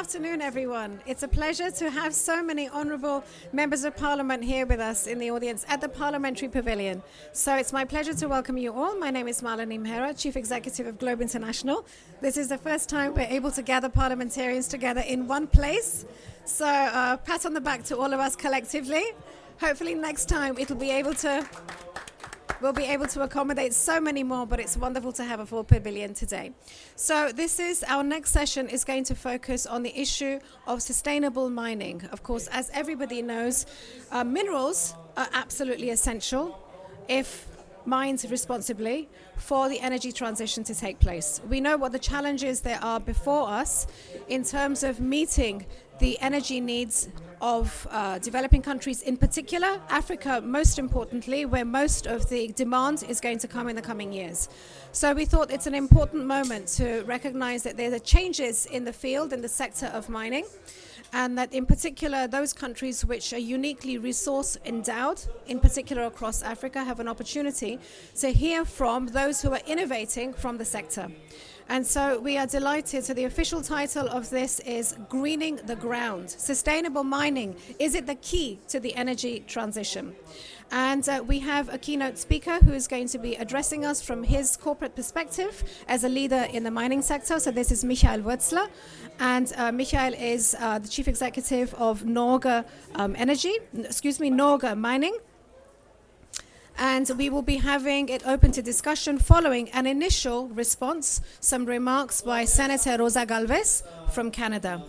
afternoon, everyone. It's a pleasure to have so many honourable members of Parliament here with us in the audience at the Parliamentary Pavilion. So it's my pleasure to welcome you all. My name is Marlene Imhera, Chief Executive of Globe International. This is the first time we're able to gather parliamentarians together in one place. So pat on the back to all of us collectively. Hopefully next time we'll be able to accommodate so many more, but it's wonderful to have a full pavilion today. So our next session is going to focus on the issue of sustainable mining. Of course, as everybody knows, minerals are absolutely essential if mined responsibly for the energy transition to take place. We know what the challenges there are before us in terms of meeting the energy needs of developing countries, in particular Africa, most importantly, where most of the demand is going to come in the coming years. So we thought it's an important moment to recognize that there are changes in the field, in the sector of mining, and that in particular those countries which are uniquely resource endowed, in particular across Africa, have an opportunity to hear from those who are innovating from the sector. And so we are delighted. So the official title of this is Greening the Ground. Sustainable mining, is it the key to the energy transition? And we have a keynote speaker who is going to be addressing us from his corporate perspective as a leader in the mining sector. So this is Michael Wurzler. And Michael is the Chief Executive of Norge Norge Mining. And we will be having it open to discussion following an initial response, some remarks by Senator Rosa Galvez from Canada.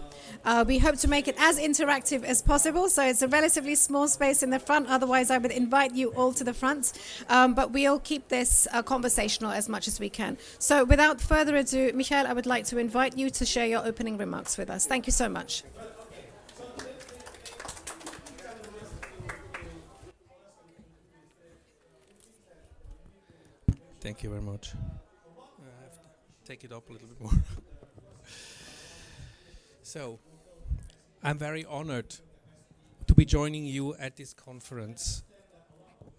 We hope to make it as interactive as possible, so it's a relatively small space in the front. Otherwise, I would invite you all to the front. But we'll keep this conversational as much as we can. So without further ado, Michael, I would like to invite you to share your opening remarks with us. Thank you so much. Thank you very much. I have to take it up a little bit more. So, I'm very honored to be joining you at this conference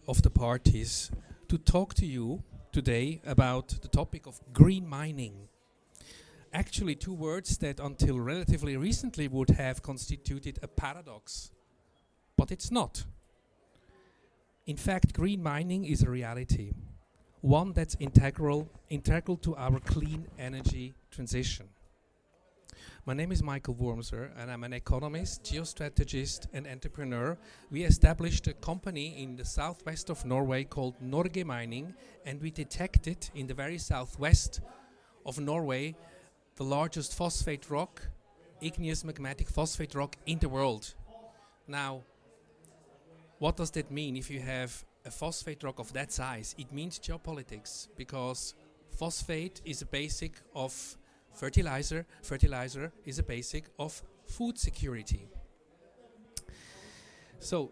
of the parties to talk to you today about the topic of green mining. Actually, two words that until relatively recently would have constituted a paradox, but it's not. In fact, green mining is a reality. One that's integral to our clean energy transition. My name is Michael Wurzler, and I'm an economist, geostrategist, and entrepreneur. We established a company in the southwest of Norway called Norge Mining, and we detected in the very southwest of Norway the largest phosphate rock, igneous magmatic phosphate rock in the world. Now, what does that mean if you have a phosphate rock of that size? It means geopolitics, because phosphate is a basic of fertilizer. Fertilizer is a basic of food security. So,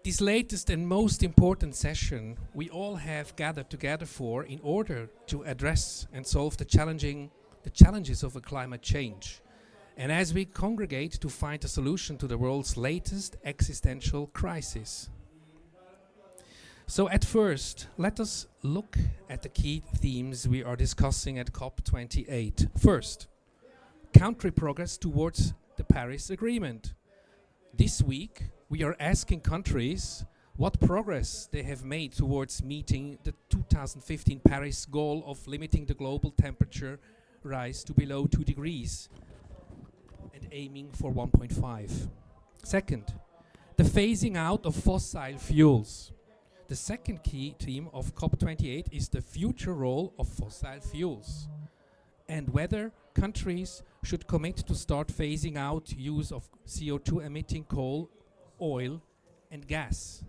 this latest and most important session we all have gathered together for in order to address and solve the challenges of a climate change. And as we congregate to find a solution to the world's latest existential crisis. So at first, let us look at the key themes we are discussing at COP28. First, country progress towards the Paris Agreement. This week, we are asking countries what progress they have made towards meeting the 2015 Paris goal of limiting the global temperature rise to below 2 degrees and aiming for 1.5. Second, the phasing out of fossil fuels. The second key theme of COP28 is the future role of fossil fuels and whether countries should commit to start phasing out use of CO2 emitting coal, oil and gas.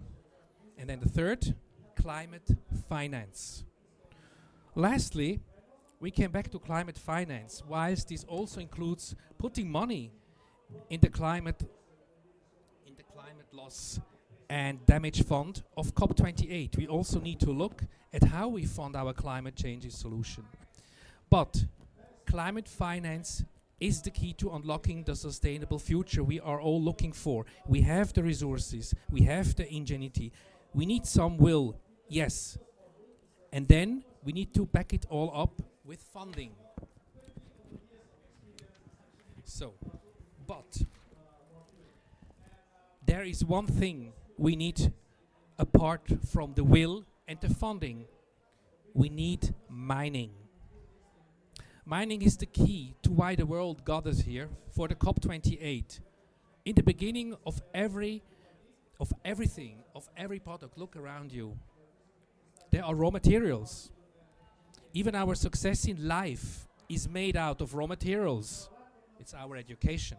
And then the third, climate finance. Lastly, we came back to climate finance, whilst this also includes putting money in the climate loss and damage fund of COP28. We also need to look at how we fund our climate change solution. But climate finance is the key to unlocking the sustainable future we are all looking for. We have the resources, we have the ingenuity, we need some will, yes. And then we need to back it all up with funding. So, But there is one thing we need apart from the will and the funding. We need mining. Mining is the key to why the world gathers here for the COP28. In the beginning of everything, of every product, look around you. There are raw materials. Even our success in life is made out of raw materials. It's our education.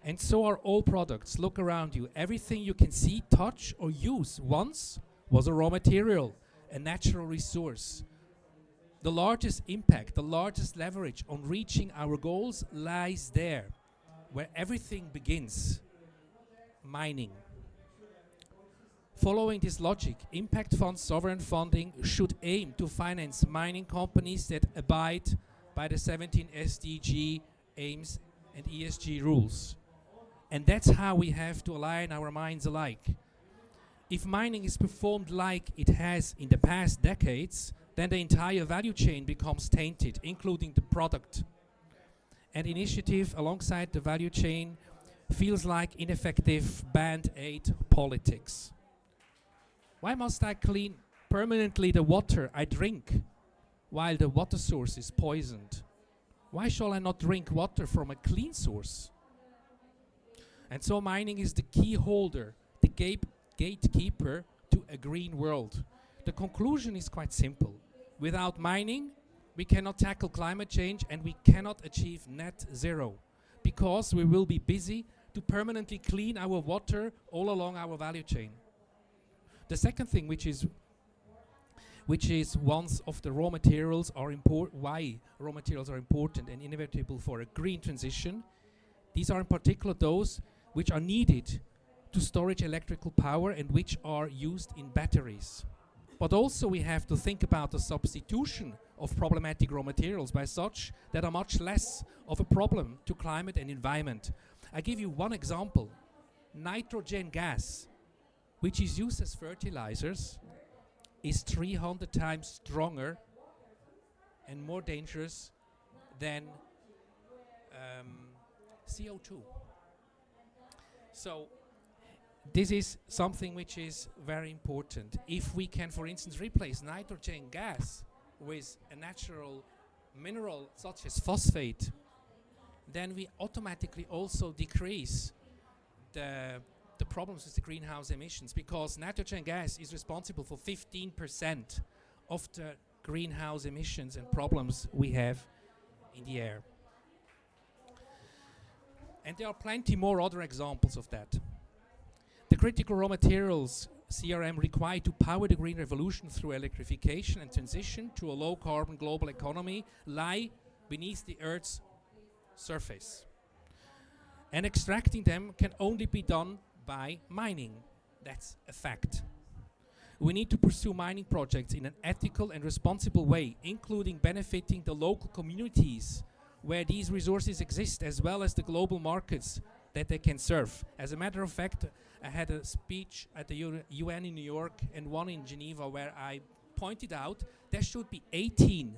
And so are all products. Look around you. Everything you can see, touch, or use once was a raw material, a natural resource. The largest impact, the largest leverage on reaching our goals lies there, where everything begins, mining. Following this logic, impact fund sovereign funding should aim to finance mining companies that abide by the 17 SDG aims and ESG rules. And that's how we have to align our minds alike. If mining is performed like it has in the past decades, then the entire value chain becomes tainted, including the product. And initiative alongside the value chain feels like ineffective band-aid politics. Why must I clean permanently the water I drink while the water source is poisoned? Why shall I not drink water from a clean source? And so mining is the key holder, the gatekeeper to a green world. The conclusion is quite simple. Without mining, we cannot tackle climate change and we cannot achieve net zero because we will be busy to permanently clean our water all along our value chain. The second thing, which is once of the raw materials are why raw materials are important and inevitable for a green transition. These are in particular those which are needed to storage electrical power and which are used in batteries. But also we have to think about the substitution of problematic raw materials by such that are much less of a problem to climate and environment. I give you one example. Nitrogen gas, which is used as fertilizers, is 300 times stronger and more dangerous than CO2. So this is something which is very important. If we can, for instance, replace nitrogen gas with a natural mineral such as phosphate, then we automatically also decrease the problems with the greenhouse emissions, because nitrogen gas is responsible for 15% of the greenhouse emissions and problems we have in the air. And there are plenty more other examples of that. The critical raw materials CRM required to power the green revolution through electrification and transition to a low-carbon global economy lie beneath the Earth's surface. And extracting them can only be done by mining. That's a fact. We need to pursue mining projects in an ethical and responsible way, including benefiting the local communities where these resources exist, as well as the global markets that they can serve. As a matter of fact, I had a speech at the UN in New York and one in Geneva where I pointed out there should be 18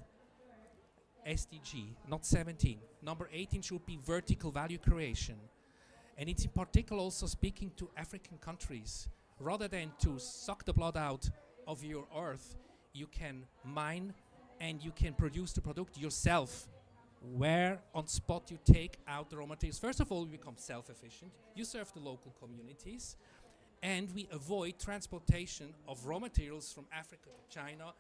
SDG, not 17. Number 18 should be vertical value creation. And it's in particular also speaking to African countries. Rather than to suck the blood out of your earth, you can mine and you can produce the product yourself, where on spot you take out the raw materials. First of all, we become self-efficient. You serve the local communities, and we avoid transportation of raw materials from Africa to China,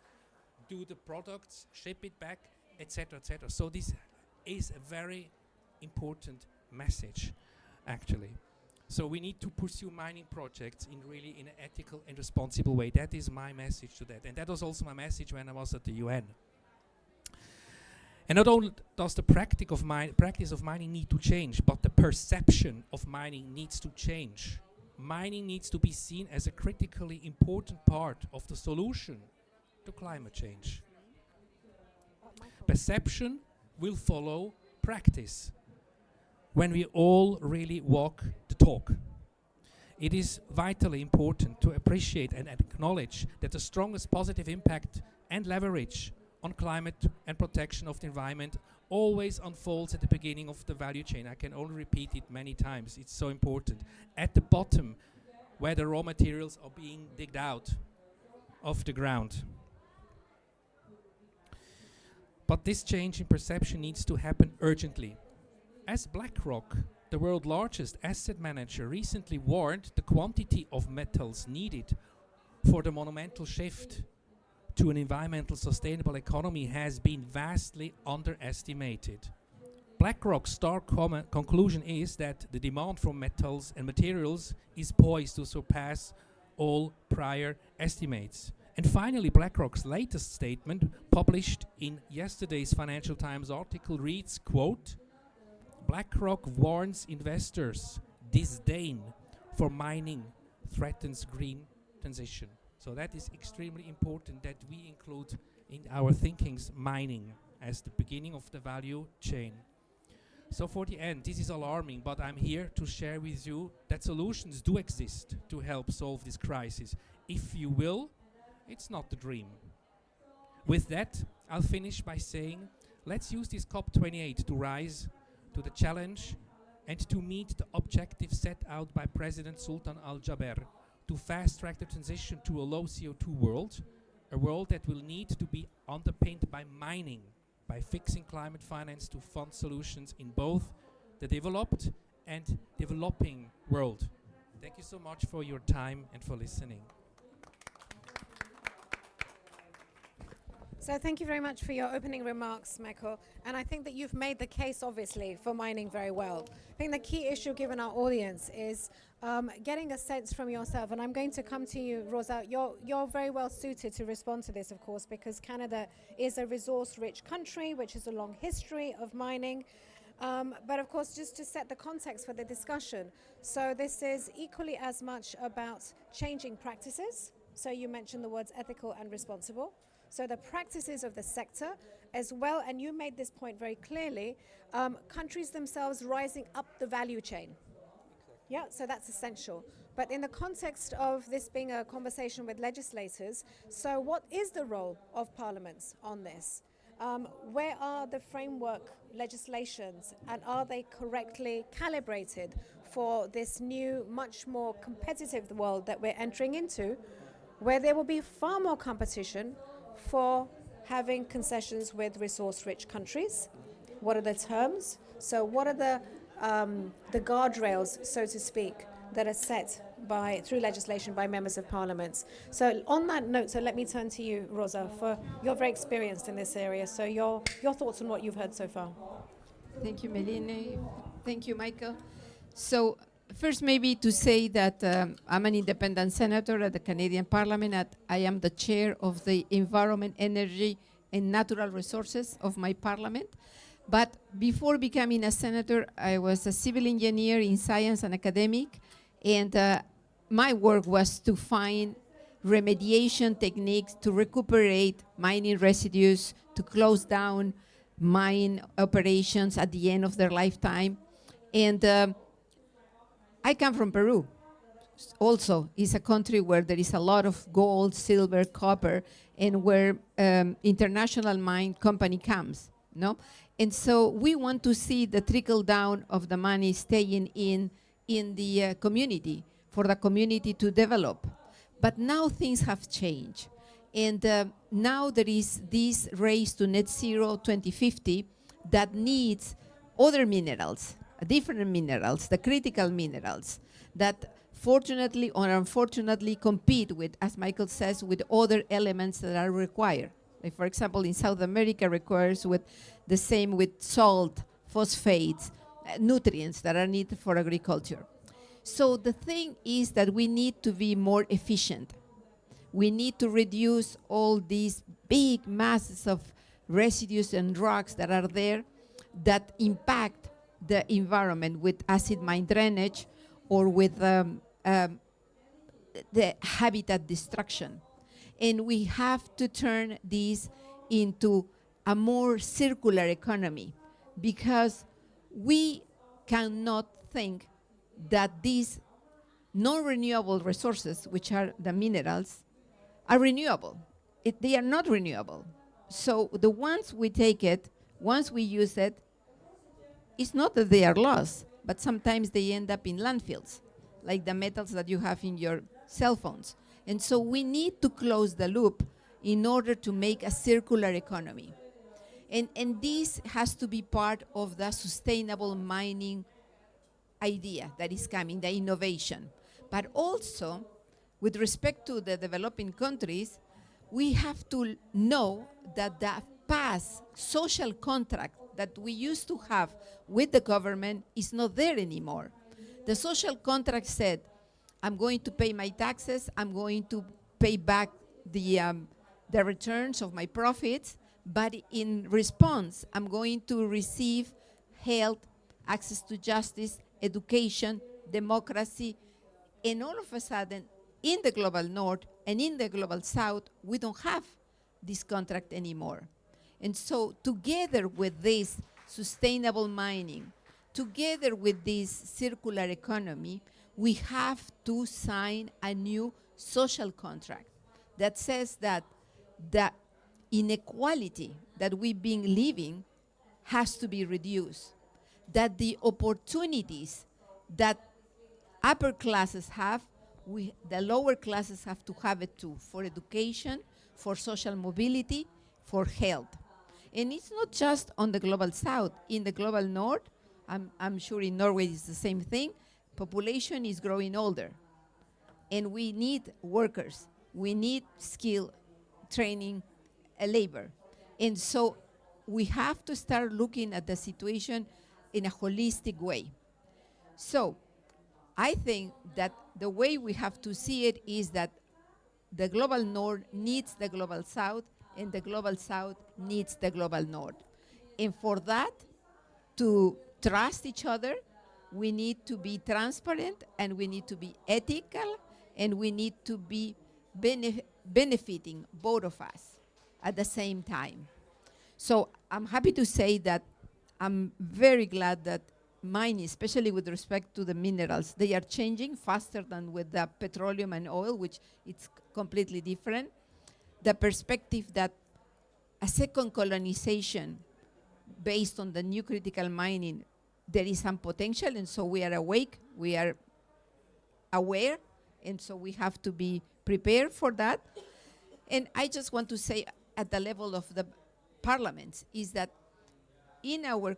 do the products, ship it back, etc., etc. So this is a very important message, actually. So we need to pursue mining projects in an ethical and responsible way. That is my message to that. And that was also my message when I was at the UN. And not only does the practice of mining need to change, but the perception of mining needs to change. Mining needs to be seen as a critically important part of the solution to climate change. Perception will follow practice when we all really walk the talk. It is vitally important to appreciate and acknowledge that the strongest positive impact and leverage on climate and protection of the environment always unfolds at the beginning of the value chain. I can only repeat it many times. It's so important. At the bottom, where the raw materials are being digged out of the ground. But this change in perception needs to happen urgently. As BlackRock, the world's largest asset manager, recently warned, the quantity of metals needed for the monumental shift to an environmental sustainable economy has been vastly underestimated. BlackRock's stark conclusion is that the demand for metals and materials is poised to surpass all prior estimates. And finally, BlackRock's latest statement, published in yesterday's Financial Times article, reads, quote, BlackRock warns investors disdain for mining threatens green transition. So that is extremely important that we include in our thinkings mining as the beginning of the value chain. So for the end, this is alarming, but I'm here to share with you that solutions do exist to help solve this crisis. If you will, it's not a dream. With that, I'll finish by saying, let's use this COP28 to rise to the challenge and to meet the objectives set out by President Sultan Al-Jaber to fast-track the transition to a low CO2 world, a world that will need to be underpinned by mining, by fixing climate finance to fund solutions in both the developed and developing world. Thank you so much for your time and for listening. So thank you very much for your opening remarks, Michael. And I think that you've made the case, obviously, for mining very well. I think the key issue, given our audience, is getting a sense from yourself. And I'm going to come to you, Rosa. You're very well suited to respond to this, of course, because Canada is a resource-rich country, which has a long history of mining. But of course, just to set the context for the discussion. So this is equally as much about changing practices. So you mentioned the words ethical and responsible. So the practices of the sector as well, and you made this point very clearly, countries themselves rising up the value chain. Yeah, so that's essential. But in the context of this being a conversation with legislators, so what is the role of parliaments on this? Where are the framework legislations, and are they correctly calibrated for this new, much more competitive world that we're entering into, where there will be far more competition for having concessions with resource-rich countries? What are the terms? So what are the guardrails, so to speak, that are set through legislation by members of parliaments? So on that note, so let me turn to you, Rosa, for you're very experienced in this area. So your thoughts on what you've heard so far. Thank you, Meline. Thank you, Michael. So first, maybe to say that I'm an independent senator at the Canadian Parliament. I am the chair of the Environment, Energy and Natural Resources of my parliament. But before becoming a senator, I was a civil engineer in science and academic. And my work was to find remediation techniques to recuperate mining residues, to close down mine operations at the end of their lifetime. And I come from Peru. Also, it's a country where there is a lot of gold, silver, copper, and where international mine company comes, no? And so we want to see the trickle down of the money staying in the community, for the community to develop. But now things have changed. And now there is this race to net zero 2050 that needs other minerals, different minerals, the critical minerals that fortunately or unfortunately compete with, as Michael says, with other elements that are required. Like for example, in South America requires with the same with salt, phosphates, nutrients that are needed for agriculture. So the thing is that we need to be more efficient. We need to reduce all these big masses of residues and rocks that are there that impact the environment with acid mine drainage or with the habitat destruction. And we have to turn this into a more circular economy, because we cannot think that these non-renewable resources, which are the minerals, are renewable. They are not renewable. so the ones we take it, once we use it, it's not that they are lost, but sometimes they end up in landfills, like the metals that you have in your cell phones. And so we need to close the loop in order to make a circular economy. And this has to be part of the sustainable mining idea that is coming, the innovation. But also, with respect to the developing countries, we have to know that the past social contract that we used to have with the government is not there anymore. The social contract said, I'm going to pay my taxes, I'm going to pay back the returns of my profits, but in response, I'm going to receive health, access to justice, education, democracy, and all of a sudden, in the global north and in the global south, we don't have this contract anymore. And so together with this sustainable mining, together with this circular economy, we have to sign a new social contract that says that the inequality that we've been living has to be reduced, that the opportunities that upper classes have, the lower classes have to have it too, for education, for social mobility, for health. And it's not just on the global south. In the global north, I'm sure in Norway it's the same thing, population is growing older. And we need workers. We need skill, training, labor. And so we have to start looking at the situation in a holistic way. So I think that the way we have to see it is that the global north needs the global south, and the global south needs the global north. And for that, to trust each other, we need to be transparent, and we need to be ethical, and we need to be benefiting both of us at the same time. So I'm happy to say that I'm very glad that mining, especially with respect to the minerals, they are changing faster than with the petroleum and oil, which it's completely different. The perspective that a second colonization based on the new critical mining, there is some potential, and so we are awake, we are aware, and so we have to be prepared for that. And I just want to say at the level of the parliaments is that in our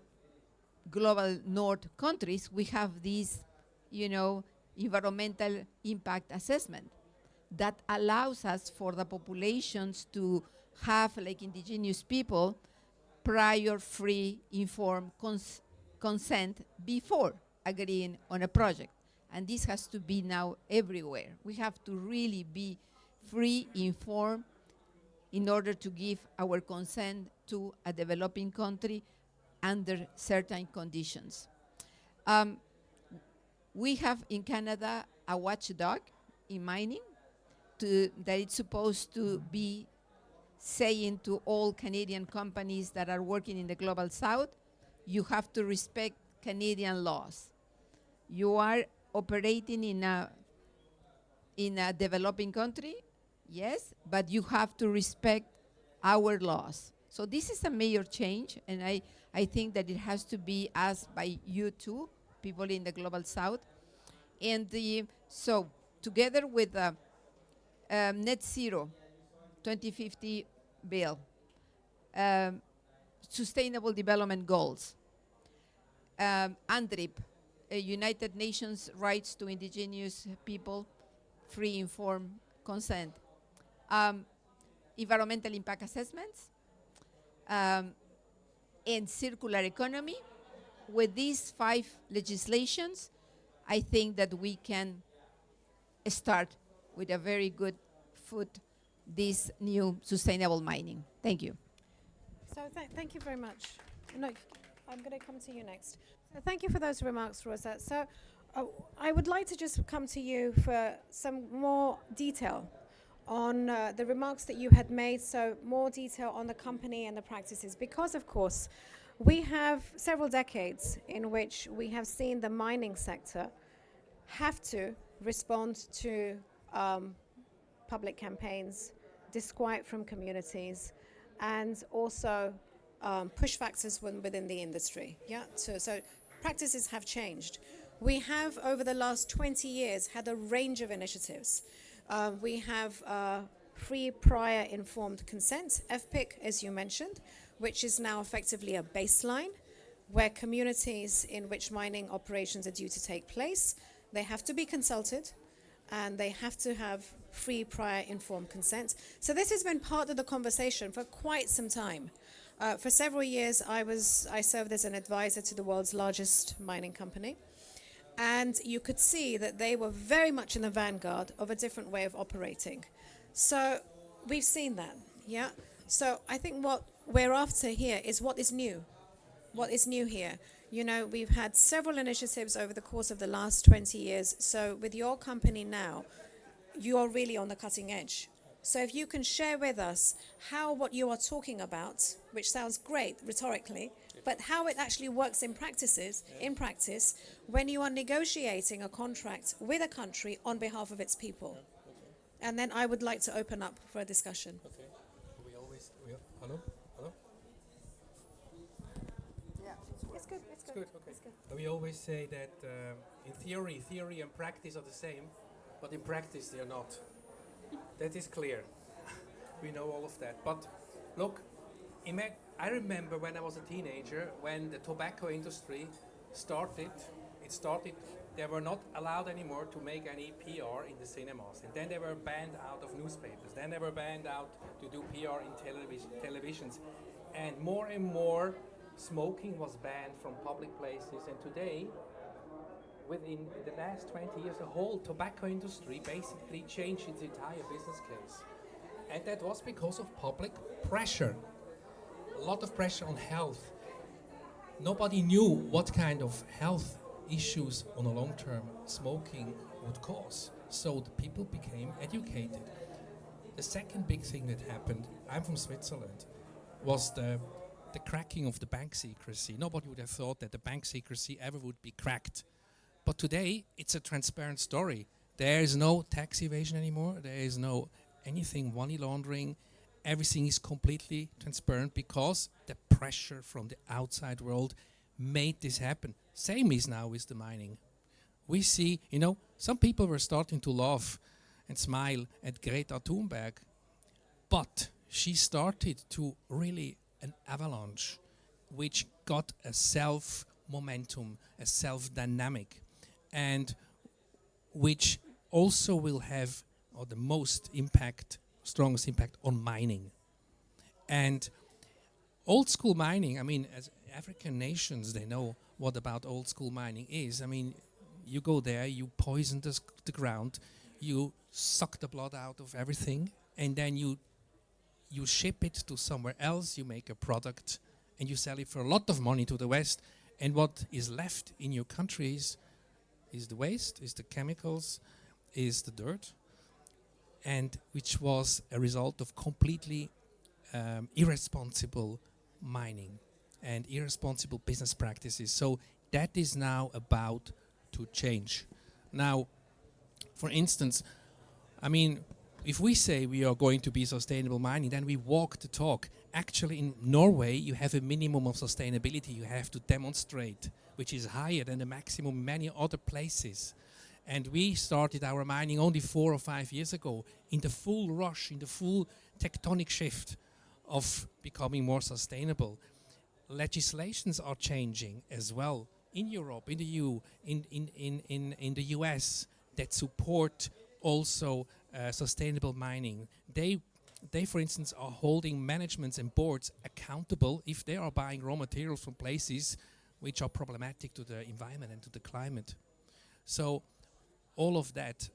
global north countries, we have this, environmental impact assessment that allows us for the populations to have, like indigenous people, prior, free, informed consent before agreeing on a project. And this has to be now everywhere. We have to really be free, informed, in order to give our consent to a developing country under certain conditions. We have in Canada a watchdog in mining that it's supposed to be saying to all Canadian companies that are working in the global south, you have to respect Canadian laws. You are operating in a developing country, yes, but you have to respect our laws. So this is a major change, and I think that it has to be asked by you too, people in the global south. And so together with Net Zero 2050 bill, Sustainable Development Goals, UNDRIP, United Nations Rights to Indigenous People, Free Informed Consent, environmental impact assessments, and circular economy. With these 5 legislations, I think that we can start with a very good foot this new sustainable mining. Thank you. So thank you very much. No, I'm going to come to you next. So thank you for those remarks, Rosa. So I would like to just come to you for some more detail on the remarks that you had made, so more detail on the company and the practices, because of course we have several decades in which we have seen the mining sector have to respond to public campaigns, disquiet from communities, and also push factors within the industry. Yeah, so practices have changed. We have, over the last 20 years, had a range of initiatives. We have free prior informed consent, FPIC, as you mentioned, which is now effectively a baseline where communities in which mining operations are due to take place, they have to be consulted and they have to have free prior informed consent. So this has been part of the conversation for quite some time. For several years, I served as an advisor to the world's largest mining company. And you could see that they were very much in the vanguard of a different way of operating. So we've seen that, yeah? So I think what we're after here is what is new. What is new here? You know, we've had several initiatives over the course of the last 20 years. So with your company now, you are really on the cutting edge. So if you can share with us how what you are talking about, which sounds great rhetorically, but how it actually works in practice, when you are negotiating a contract with a country on behalf of its people. And then I would like to open up for a discussion. Okay. Hello? Yeah, it's good. It's good, okay. We always say that in theory and practice are the same, but in practice they are not. That is clear. We know all of that. But look, I remember when I was a teenager, when the tobacco industry started, they were not allowed anymore to make any PR in the cinemas. And then they were banned out of newspapers. Then they were banned out to do PR in televisions. And more smoking was banned from public places. And today, within the last 20 years, the whole tobacco industry basically changed its entire business case. And that was because of public pressure. A lot of pressure on health. Nobody knew what kind of health issues on a long term smoking would cause. So the people became educated. The second big thing that happened, I'm from Switzerland, was the cracking of the bank secrecy. Nobody would have thought that the bank secrecy ever would be cracked. But today, it's a transparent story. There is no tax evasion anymore. There is no anything money laundering. Everything is completely transparent because the pressure from the outside world made this happen. Same is now with the mining. We see, some people were starting to laugh and smile at Greta Thunberg, but she started to really an avalanche, which got a self-momentum, a self-dynamic, and which also will have the most impact, strongest impact on mining. And old school mining, as African nations, they know what about old school mining is. You go there, you poison the ground, you suck the blood out of everything, and then you ship it to somewhere else, you make a product, and you sell it for a lot of money to the West. And what is left in your countries is the waste, is the chemicals, is the dirt, and which was a result of completely irresponsible mining and irresponsible business practices. So that is now about to change. Now, for instance, if we say we are going to be sustainable mining, then we walk the talk. Actually, in Norway, you have a minimum of sustainability you have to demonstrate, which is higher than the maximum in many other places. And we started our mining only 4 or 5 years ago in the full rush, in the full tectonic shift of becoming more sustainable. Legislations are changing as well in Europe, in the EU, in the US that support also sustainable mining. They, for instance, are holding managements and boards accountable if they are buying raw materials from places which are problematic to the environment and to the climate. So all of that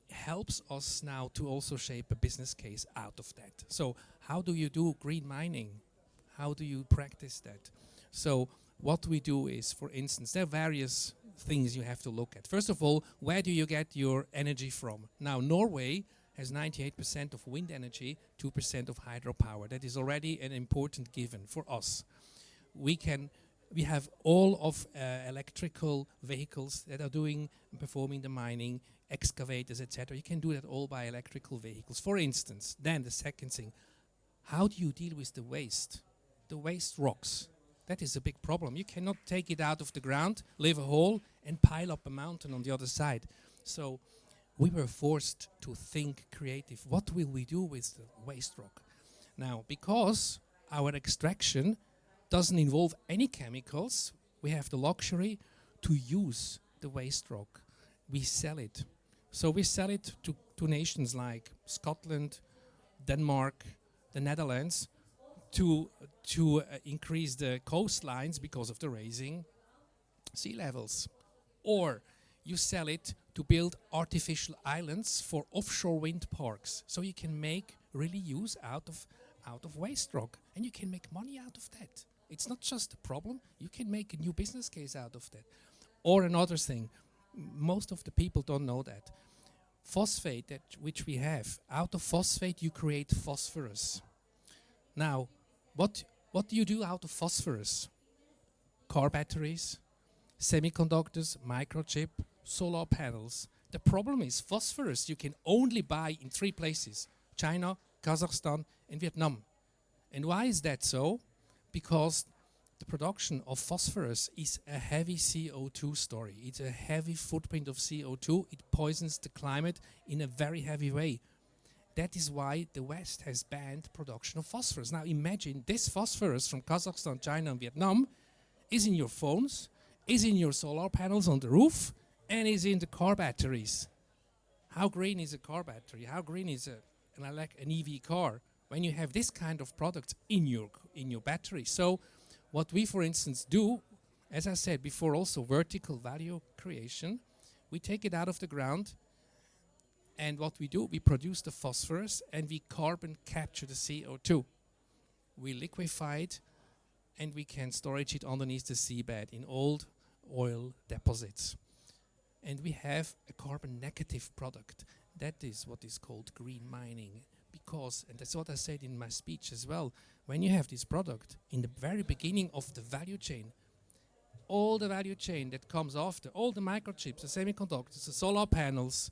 helps us now to also shape a business case out of that. So how do you do green mining? How do you practice that? So what we do is, for instance, there are various things you have to look at. First of all, where do you get your energy from? Now, Norway has 98% of wind energy, 2% of hydropower. That is already an important given for us. We have all of electrical vehicles that are performing the mining, excavators, etc. You can do that all by electrical vehicles, for instance. Then the second thing, how do you deal with the waste? The waste rocks. That is a big problem. You cannot take it out of the ground, leave a hole, and pile up a mountain on the other side. So we were forced to think creative. What will we do with the waste rock? Now, because our extraction doesn't involve any chemicals, we have the luxury to use the waste rock. We sell it. So we sell it to nations like Scotland, Denmark, the Netherlands, to increase the coastlines because of the rising sea levels. Or you sell it to build artificial islands for offshore wind parks. So you can make really use out of waste rock, and you can make money out of that. It's not just a problem, you can make a new business case out of that. Or another thing, most of the people don't know that. Phosphate, which we have, out of phosphate you create phosphorus. Now, what do you do out of phosphorus? Car batteries, semiconductors, microchip, solar panels. The problem is phosphorus you can only buy in 3 places: China, Kazakhstan, and Vietnam. And why is that so? Because the production of phosphorus is a heavy CO2 story. It's a heavy footprint of CO2. It poisons the climate in a very heavy way. That is why the West has banned production of phosphorus. Now imagine this phosphorus from Kazakhstan, China, and Vietnam is in your phones, is in your solar panels on the roof, and is in the car batteries. How green is a car battery? How green is an EV car when you have this kind of product in your battery? So what we, for instance, do, as I said before, also vertical value creation. We take it out of the ground, and what we do, we produce the phosphorus and we carbon capture the CO2. We liquefy it, and we can storage it underneath the seabed in old oil deposits. And we have a carbon negative product. That is what is called green mining. Because, and that's what I said in my speech as well, when you have this product in the very beginning of the value chain, all the value chain that comes after, all the microchips, the semiconductors, the solar panels,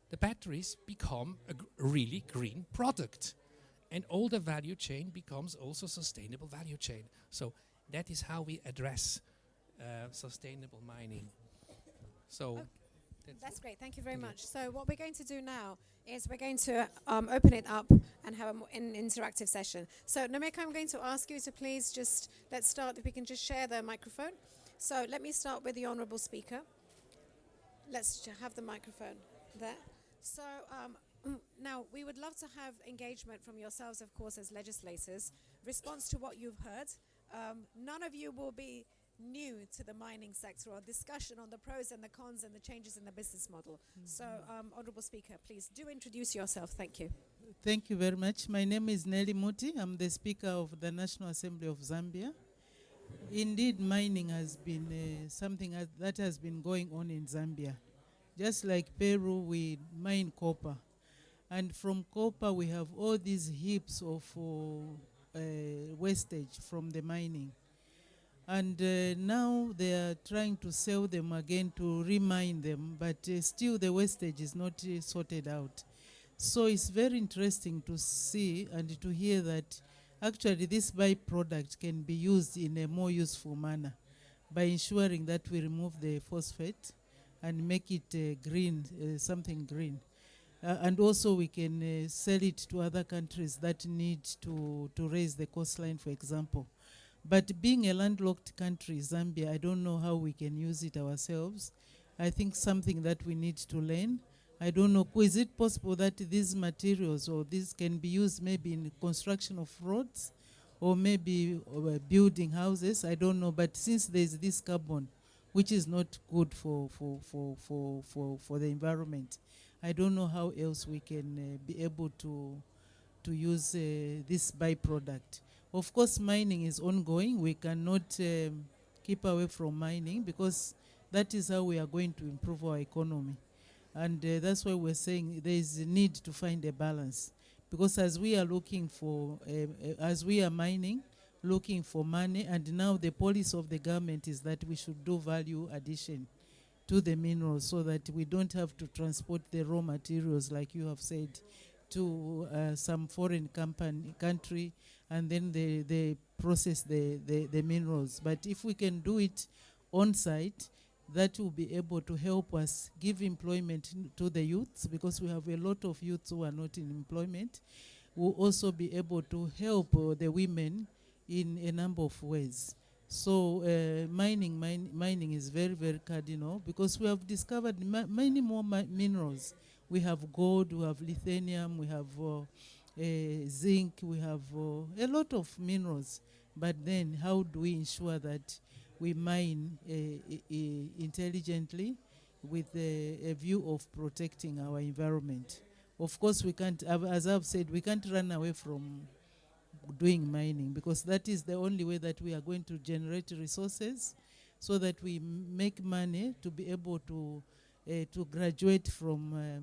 the batteries become a really green product. And all the value chain becomes also sustainable value chain. So that is how we address sustainable mining. So that's great. Thank you very much. So what we're going to do now is we're going to open it up and have an interactive session. So Nomeka, I'm going to ask you to please just, let's start, if we can just share the microphone. So let me start with the honourable speaker. Let's have the microphone there. So now we would love to have engagement from yourselves, of course, as legislators, response to what you've heard. None of you will be new to the mining sector or discussion on the pros and the cons and the changes in the business model. So, Honourable Speaker, please do introduce yourself. Thank you. Thank you very much. My name is Nelly Muti. I'm the Speaker of the National Assembly of Zambia. Indeed, mining has been something that has been going on in Zambia. Just like Peru, we mine copper. And from copper, we have all these heaps of wastage from the mining. And now they are trying to sell them again to remine them, but still the wastage is not sorted out. So it's very interesting to see and to hear that actually this byproduct can be used in a more useful manner by ensuring that we remove the phosphate and make it green, something green. And also we can sell it to other countries that need to raise the coastline, for example. But being a landlocked country, Zambia, I don't know how we can use it ourselves. I think something that we need to learn. I don't know, is it possible that these materials or this can be used maybe in construction of roads or maybe building houses? I don't know, but since there's this carbon, which is not good for the environment, I don't know how else we can be able to use this byproduct. Of course, mining is ongoing. We cannot keep away from mining because that is how we are going to improve our economy. And that's why we're saying there is a need to find a balance. Because as we are looking for, as we are mining, looking for money, and now the policy of the government is that we should do value addition to the minerals so that we don't have to transport the raw materials, like you have said, to some foreign country, and then they process the minerals. But if we can do it on site, that will be able to help us give employment to the youths, because we have a lot of youths who are not in employment. We'll also be able to help the women in a number of ways. So mining is very, very cardinal, because we have discovered many more minerals. We have gold, we have lithium, we have zinc, we have a lot of minerals. But then how do we ensure that we mine intelligently with a view of protecting our environment? Of course, we can't, as I've said, we can't run away from doing mining, because that is the only way that we are going to generate resources, so that we make money to be able to graduate from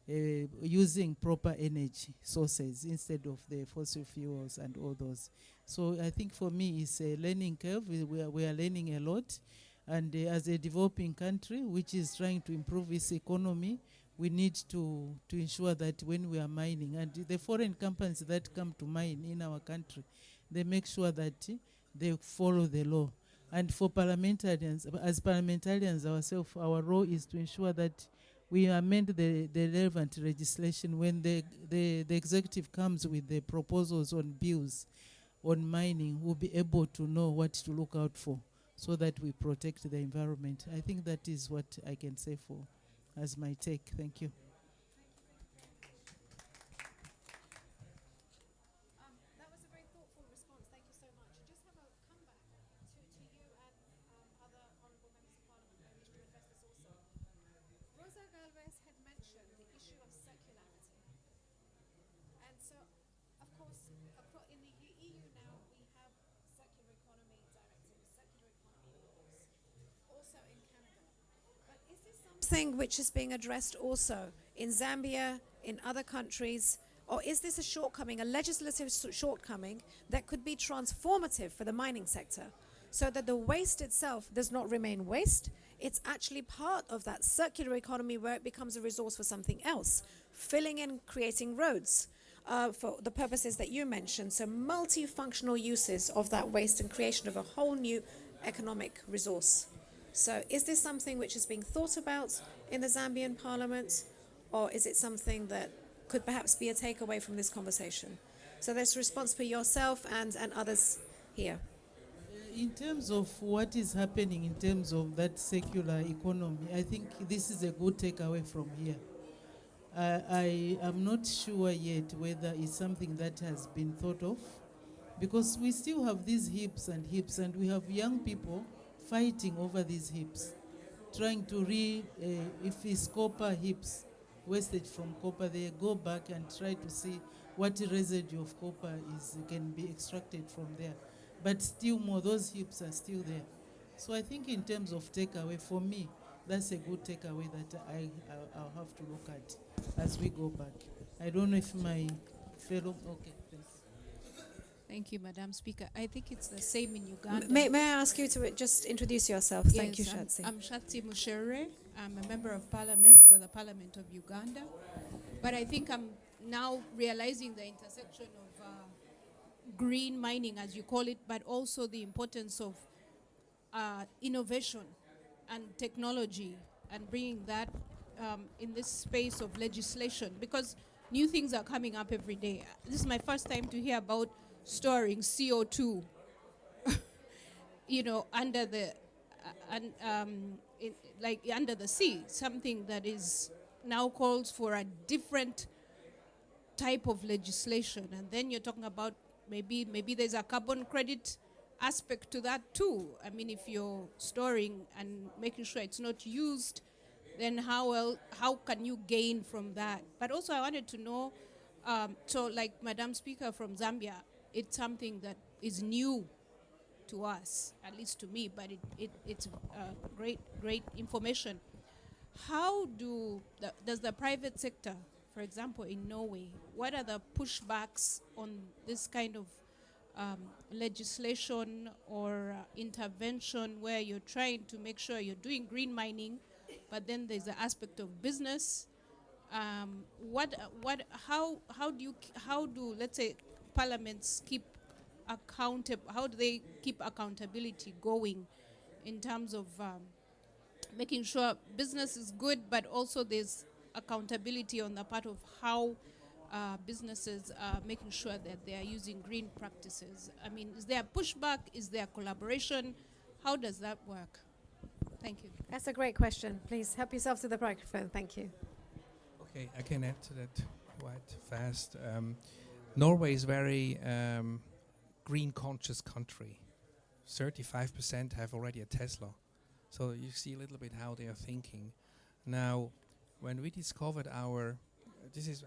using proper energy sources instead of the fossil fuels and all those. So I think for me it's a learning curve. We are learning a lot, and as a developing country which is trying to improve its economy, we need to ensure that when we are mining, and the foreign companies that come to mine in our country, they make sure that they follow the law. And for parliamentarians, as parliamentarians ourselves, our role is to ensure that we amend the relevant legislation when the executive comes with the proposals on bills on mining. We'll be able to know what to look out for, so that we protect the environment. I think that is what I can say for as my take. Thank you. That was a very thoughtful response. Thank you so much. I just have a comeback to you and other honourable members of Parliament who wish to address this also. Rosa Galvez had mentioned the issue of circularity. And so, of course, in the EU now, we have circular economy directives, circular economy laws, also in Canada. But is this something which is being addressed also in Zambia, in other countries, or is this a shortcoming, a legislative shortcoming that could be transformative for the mining sector, so that the waste itself does not remain waste? It's actually part of that circular economy where it becomes a resource for something else, filling in, creating roads for the purposes that you mentioned. So multifunctional uses of that waste and creation of a whole new economic resource. So is this something which is being thought about in the Zambian parliament, or is it something that could perhaps be a takeaway from this conversation? So there's a response for yourself and others here. In terms of what is happening in terms of that circular economy, I think this is a good takeaway from here. I am not sure yet whether it's something that has been thought of, because we still have these heaps, and we have young people fighting over these heaps, trying to if it's copper heaps, wastage from copper, they go back and try to see what residue of copper can be extracted from there. But still more, those heaps are still there. So I think in terms of takeaway, for me, that's a good takeaway that I'll have to look at as we go back. I don't know if my fellow, okay, thanks. Thank you, Madam Speaker. I think it's the same in Uganda. May I ask you to just introduce yourself? Thank you, Shatsi. I'm Shatsi Mushere. I'm a member of Parliament for the Parliament of Uganda. But I think I'm now realizing the intersection of green mining, as you call it, but also the importance of innovation and technology, and bringing that in this space of legislation, because new things are coming up every day. This is my first time to hear about storing CO2 under the under the sea, something that is now calls for a different type of legislation. And then you're talking about maybe there's a carbon credit aspect to that too. I mean, if you're storing and making sure it's not used, then how can you gain from that? But also I wanted to know, so like Madam Speaker from Zambia, it's something that is new to us, at least to me, but it's great information. How does the private sector, for example, in Norway, what are the pushbacks on this kind of legislation or intervention where you're trying to make sure you're doing green mining, but then there's the aspect of business how do let's say parliaments keep accountable? How do they keep accountability going in terms of making sure business is good, but also there's accountability on the part of how businesses are making sure that they are using green practices? I mean, is there pushback? Is there collaboration? How does that work? Thank you. That's a great question. Please help yourself to the microphone. Thank you. Okay, I can add to that quite fast. Norway is very green conscious country. 35% have already a Tesla. So you see a little bit how they are thinking. Now, when we discovered this is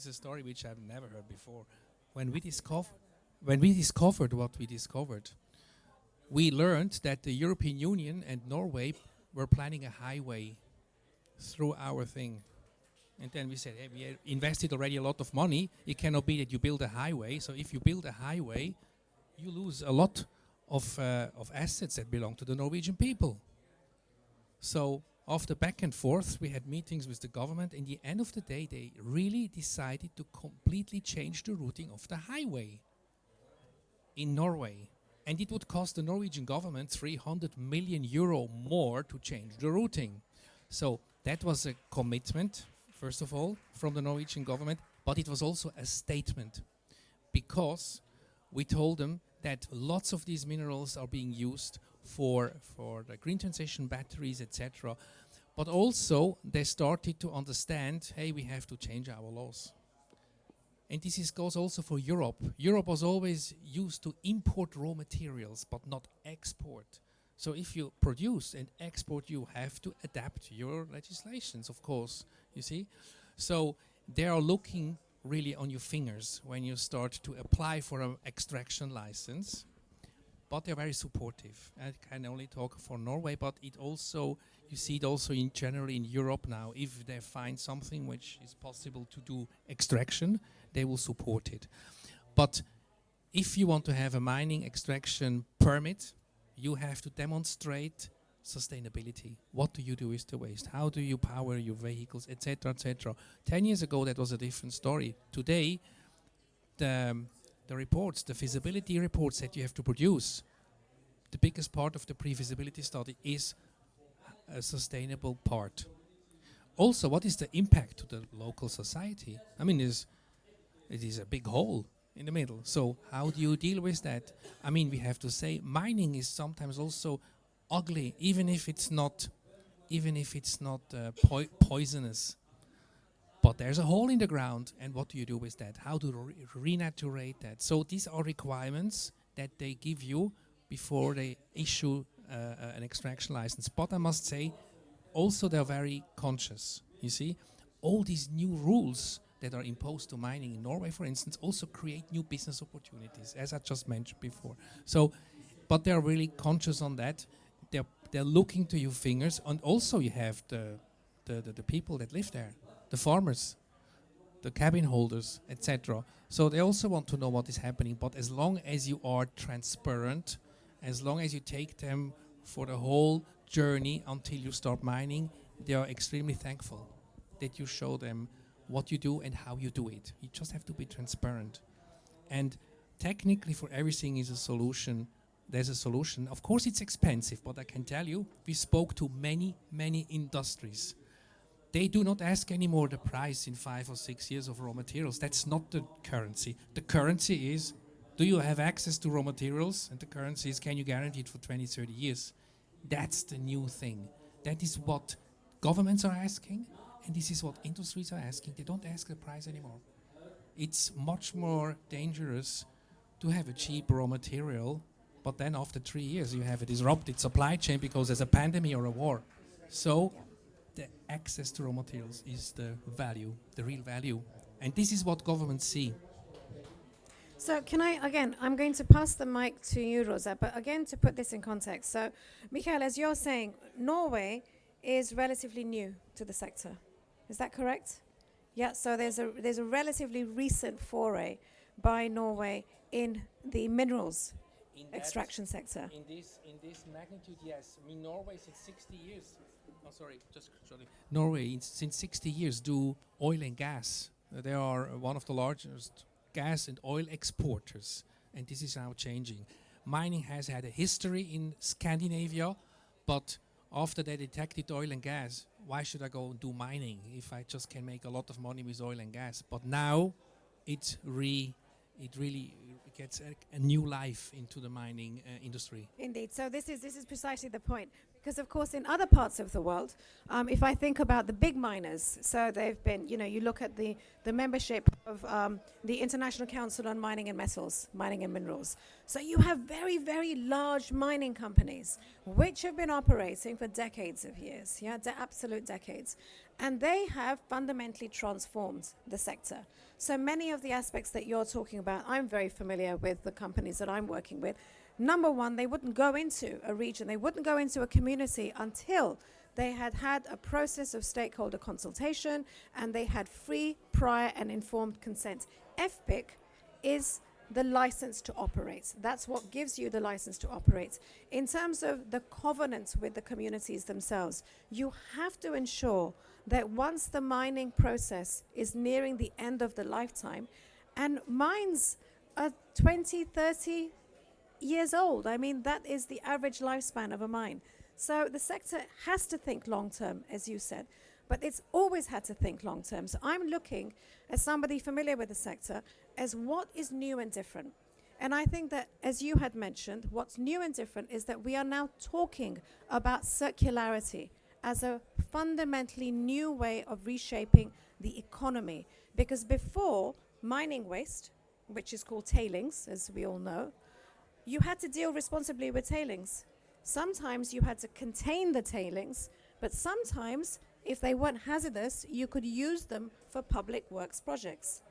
a story which I've never heard before. When we discovered what we discovered, we learned that the European Union and Norway were planning a highway through our thing. And then we said, hey, we invested already a lot of money. It cannot be that you build a highway. So if you build a highway, you lose a lot of assets that belong to the Norwegian people. So after back and forth, we had meetings with the government. In the end of the day, they really decided to completely change the routing of the highway in Norway. And it would cost the Norwegian government 300 million euro more to change the routing. So that was a commitment, first of all, from the Norwegian government, but it was also a statement, because we told them that lots of these minerals are being used for the green transition batteries, etc. But also they started to understand, hey, we have to change our laws. And this goes also for Europe. Europe was always used to import raw materials, but not export. So if you produce and export, you have to adapt your legislations, of course, you see. So they are looking really on your fingers when you start to apply for an extraction license. But they're very supportive. I can only talk for Norway, but it also, you see it also in generally in Europe now. If they find something which is possible to do extraction, they will support it. But if you want to have a mining extraction permit, you have to demonstrate sustainability. What do you do with the waste? How do you power your vehicles, etc., etc. 10 years ago, that was a different story. Today, the reports, the feasibility reports that you have to produce, the biggest part of the pre-feasibility study is a sustainable part. Also, what is the impact to the local society? I mean, it is a big hole in the middle. So how do you deal with that? I mean, we have to say mining is sometimes also ugly, even if it's not poisonous. But there's a hole in the ground, and what do you do with that? How to renaturate that? So these are requirements that they give you before they issue an extraction license. But I must say, also they're very conscious. You see, all these new rules that are imposed to mining in Norway, for instance, also create new business opportunities, as I just mentioned before. So, but they're really conscious on that. They're looking to your fingers, and also you have the people that live there, the farmers, the cabin holders, etc. So they also want to know what is happening. But as long as you are transparent, as long as you take them for the whole journey until you start mining, they are extremely thankful that you show them what you do and how you do it. You just have to be transparent. And technically for everything is a solution. There's a solution. Of course it's expensive, but I can tell you, we spoke to many, many industries. They do not ask anymore the price in 5 or 6 years of raw materials. That's not the currency. The currency is, do you have access to raw materials? And the currency is, can you guarantee it for 20, 30 years? That's the new thing. That is what governments are asking, and this is what industries are asking. They don't ask the price anymore. It's much more dangerous to have a cheap raw material, but then after 3 years you have a disrupted supply chain because there's a pandemic or a war. So the access to raw materials is the value, the real value. And this is what governments see. So can I'm going to pass the mic to you, Rosa, but again, to put this in context. So, Michael, as you're saying, Norway is relatively new to the sector. Is that correct? Yeah, so there's a relatively recent foray by Norway in the minerals extraction sector. In this magnitude, yes. I mean, Norway is 60 years. Oh, sorry, just sorry. Norway, since 60 years, do oil and gas. They are one of the largest gas and oil exporters, and this is now changing. Mining has had a history in Scandinavia, but after they detected oil and gas, why should I go and do mining if I just can make a lot of money with oil and gas? But now it really gets a new life into the mining industry. Indeed. So this is precisely the point. Because of course, in other parts of the world, if I think about the big miners, so they've been, you look at the membership of the International Council on Mining and Metals, Mining and Minerals. So you have very, very large mining companies, which have been operating for decades of years, absolute decades. And they have fundamentally transformed the sector. So many of the aspects that you're talking about, I'm very familiar with the companies that I'm working with. Number one, they wouldn't go into a region, they wouldn't go into a community until they had had a process of stakeholder consultation and they had free, prior and informed consent. FPIC is the license to operate. That's what gives you the license to operate. In terms of the covenant with the communities themselves, you have to ensure that once the mining process is nearing the end of the lifetime, and mines are 20, 30 years old. I mean, that is the average lifespan of a mine. So the sector has to think long term, as you said, but it's always had to think long term. So I'm looking, as somebody familiar with the sector, as what is new and different. And I think that, as you had mentioned, what's new and different is that we are now talking about circularity as a fundamentally new way of reshaping the economy. Because before, mining waste, which is called tailings, as we all know, you had to deal responsibly with tailings. Sometimes you had to contain the tailings, but sometimes, if they weren't hazardous, you could use them for public works projects.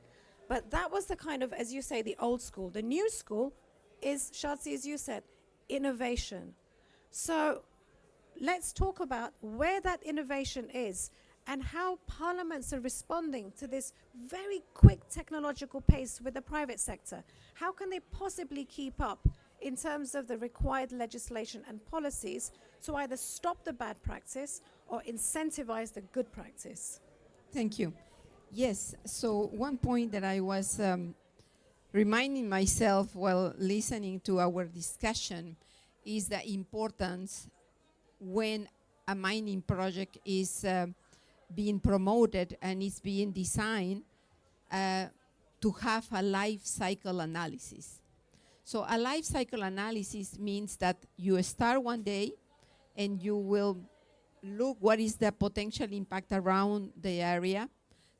But that was the kind of, as you say, the old school. The new school is, Shadzi, as you said, innovation. So let's talk about where that innovation is and how parliaments are responding to this very quick technological pace with the private sector. How can they possibly keep up in terms of the required legislation and policies to either stop the bad practice or incentivize the good practice? Thank you. Yes, so one point that I was reminding myself while listening to our discussion is the importance when a mining project is being promoted and is being designed to have a life cycle analysis. So a life cycle analysis means that you start one day and you will look what is the potential impact around the area.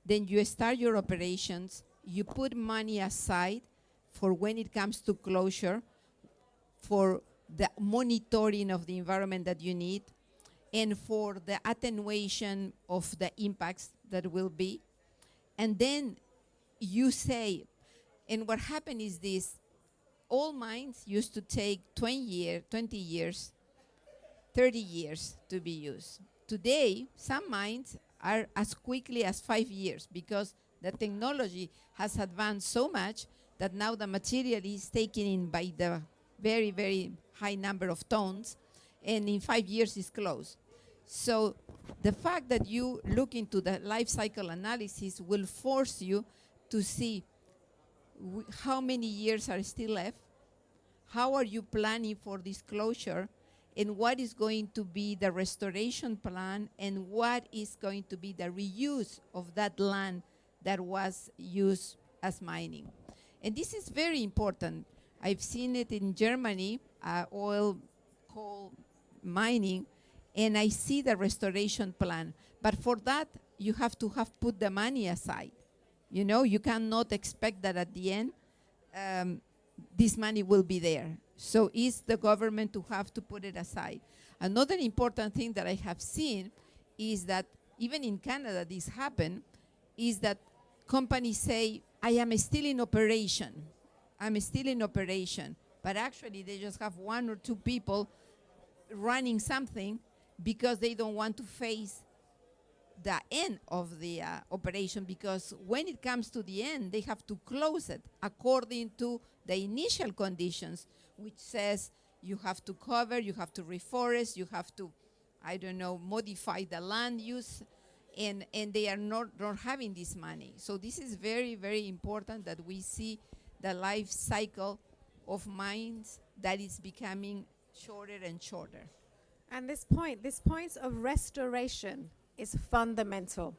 Then you start your operations. You put money aside for when it comes to closure, for the monitoring of the environment that you need, and for the attenuation of the impacts that will be. And then you say, and what happened is this, all mines used to take 20 years, 30 years to be used. Today, some mines are as quickly as 5 years because the technology has advanced so much that now the material is taken in by the very, very high number of tons, and in 5 years is closed. So the fact that you look into the life cycle analysis will force you to see how many years are still left, how are you planning for this closure, and what is going to be the restoration plan, and what is going to be the reuse of that land that was used as mining. And this is very important. I've seen it in Germany, oil, coal mining, and I see the restoration plan. But for that, you have to have put the money aside. You know, you cannot expect that at the end, this money will be there. So it's the government to have to put it aside. Another important thing that I have seen is that even in Canada this happened, is that companies say, I am still in operation. I'm still in operation. But actually they just have 1 or 2 people running something because they don't want to face the end of the operation, because when it comes to the end, they have to close it according to the initial conditions, which says you have to cover, you have to reforest, you have to I don't know, modify the land use, and they are not having this money. So this is very, very important that we see the life cycle of mines that is becoming shorter and shorter. And this point of restoration is fundamental,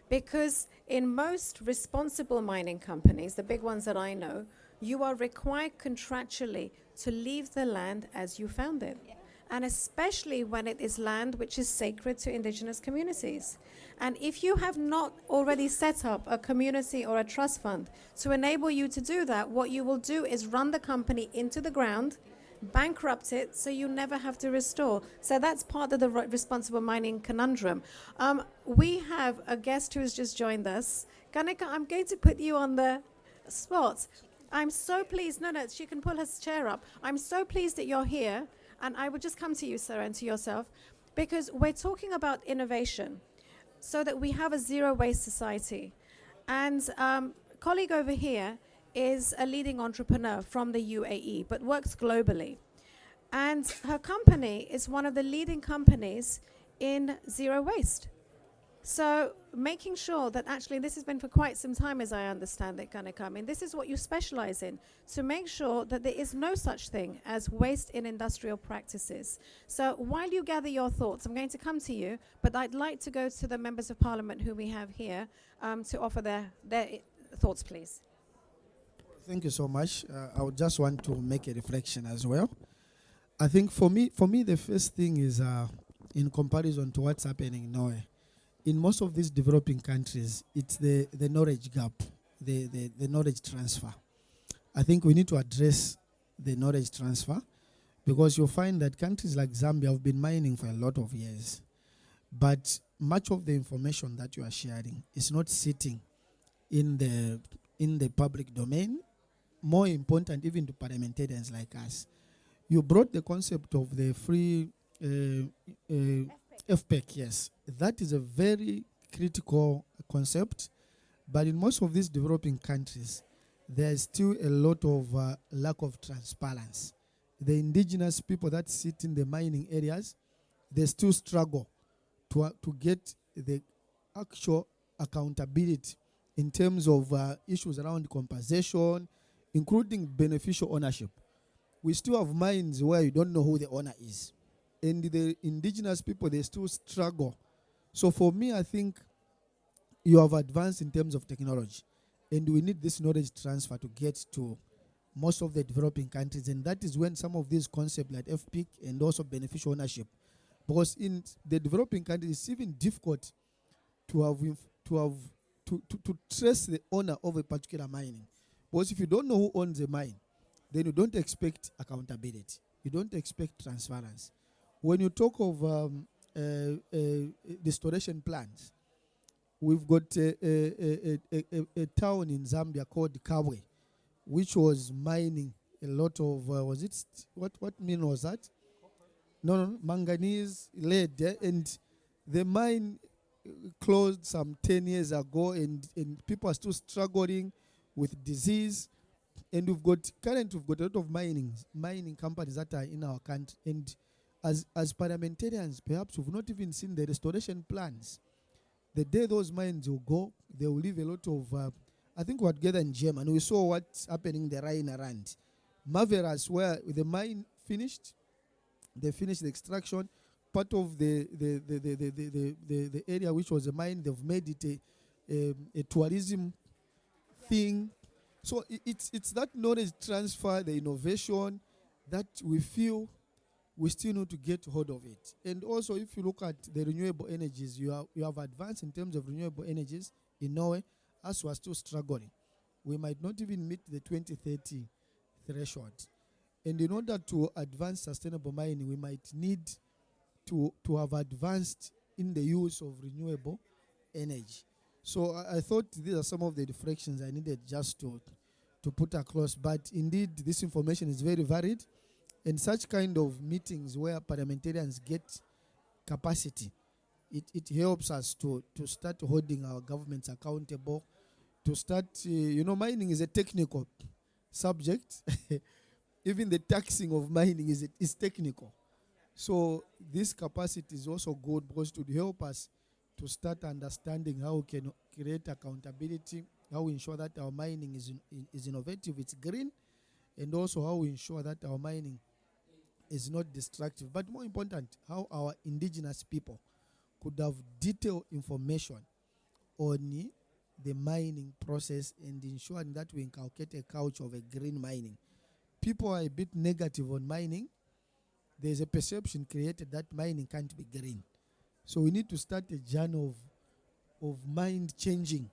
because in most responsible mining companies, the big ones that I know, you are required contractually to leave the land as you found it. Yeah. And especially when it is land which is sacred to indigenous communities. And if you have not already set up a community or a trust fund to enable you to do that, what you will do is run the company into the ground, bankrupt it, so you never have to restore. So that's part of the responsible mining conundrum. We have a guest who has just joined us. Kanika, I'm going to put you on the spot. I'm so pleased. No, she can pull her chair up. I'm so pleased that you're here. And I would just come to you, sir, and to yourself, because we're talking about innovation so that we have a zero waste society. And colleague over here is a leading entrepreneur from the UAE, but works globally. And her company is one of the leading companies in zero waste. So making sure that actually this has been for quite some time, as I understand it, Kanika. I mean, this is what you specialize in, to make sure that there is no such thing as waste in industrial practices. So while you gather your thoughts, I'm going to come to you, but I'd like to go to the members of parliament who we have here to offer their thoughts, please. Thank you so much. I would just want to make a reflection as well. I think for me, the first thing is in comparison to what's happening in Norway. In most of these developing countries, it's the knowledge gap, the knowledge transfer. I think we need to address the knowledge transfer, because you'll find that countries like Zambia have been mining for a lot of years. But much of the information that you are sharing is not sitting in the public domain. More important, even to parliamentarians like us. You brought the concept of the free FPEC, yes. That is a very critical concept, but in most of these developing countries, there is still a lot of lack of transparency. The indigenous people that sit in the mining areas, they still struggle to get the actual accountability in terms of issues around compensation, including beneficial ownership. We still have mines where you don't know who the owner is. And the indigenous people, they still struggle. So for me, I think you have advanced in terms of technology. And we need this knowledge transfer to get to most of the developing countries. And that is when some of these concepts like FPIC and also beneficial ownership, because in the developing countries, it's even difficult to trace the owner of a particular mining. Because if you don't know who owns the mine, then you don't expect accountability. You don't expect transparency. When you talk of restoration plans, we've got a town in Zambia called Kabwe, which was mining a lot of, what mineral was that? No, manganese, lead, and the mine closed some 10 years ago, and people are still struggling with disease. And we've got a lot of mining companies that are in our country. And as parliamentarians, perhaps we've not even seen the restoration plans. The day those mines will go, they will leave a lot of, I think we were together in Germany, we saw what's happening in the Rhine-Rand. Marvelous, where the mine finished, they finished the extraction. Part of the area which was a mine, they've made it a tourism thing. So it's that knowledge transfer, the innovation that we feel we still need to get hold of it. And also, if you look at the renewable energies, you have advanced in terms of renewable energies in Norway, as we are still struggling. We might not even meet the 2030 threshold. And in order to advance sustainable mining, we might need to have advanced in the use of renewable energy. So I thought these are some of the reflections I needed just to put across. But indeed, this information is very varied. And such kind of meetings where parliamentarians get capacity, it helps us to start holding our governments accountable, to start, mining is a technical subject. Even the taxing of mining is technical. So this capacity is also good because to help us to start understanding how we can create accountability, how we ensure that our mining is innovative, it's green, and also how we ensure that our mining is not destructive. But more important, how our indigenous people could have detailed information on the mining process and ensuring that we inculcate a culture of a green mining. People are a bit negative on mining. There's a perception created that mining can't be green. So we need to start a journey of mind changing,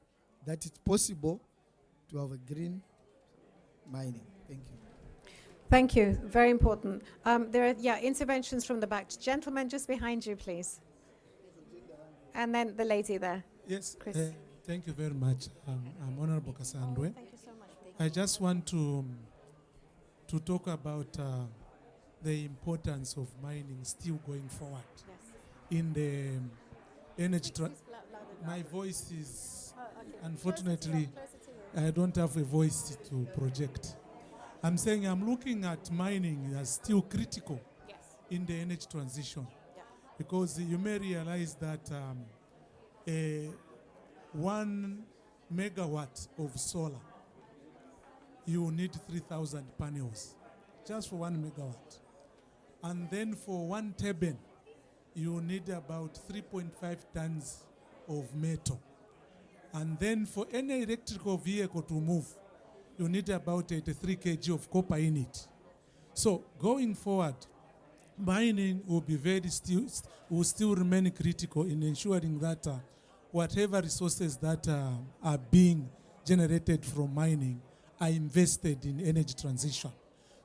that it's possible to have a green mining. Thank you. Thank you. Very important. There are interventions from the back. Gentlemen, just behind you, please. And then the lady there. Yes, Chris. thank you very much. I'm Honorable Kasandwe. Thank you so much. I just want to talk about the importance of mining still going forward in the energy. My voice is, unfortunately, I don't have a voice to project. I'm saying I'm looking at mining as still critical in the energy transition, because you may realize that 1 megawatt of solar, you need 3,000 panels just for 1 megawatt. And then for 1 turbine, you need about 3.5 tons of metal. And then for any electrical vehicle to move, you need about 83 kg of copper in it. So going forward, mining will be will still remain critical in ensuring that whatever resources that are being generated from mining are invested in energy transition.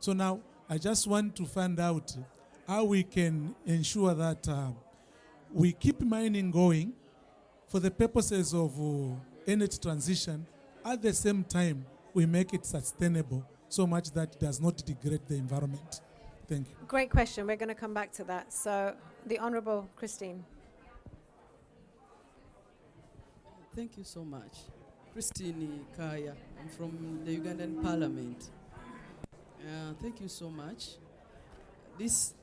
So now I just want to find out how we can ensure that we keep mining going for the purposes of energy transition. At the same time, we make it sustainable so much that it does not degrade the environment. Thank you. Great question. We're going to come back to that. So, the Honourable Christine. Thank you so much. Christine Kaya, I'm from the Ugandan Parliament. Thank you so much. It's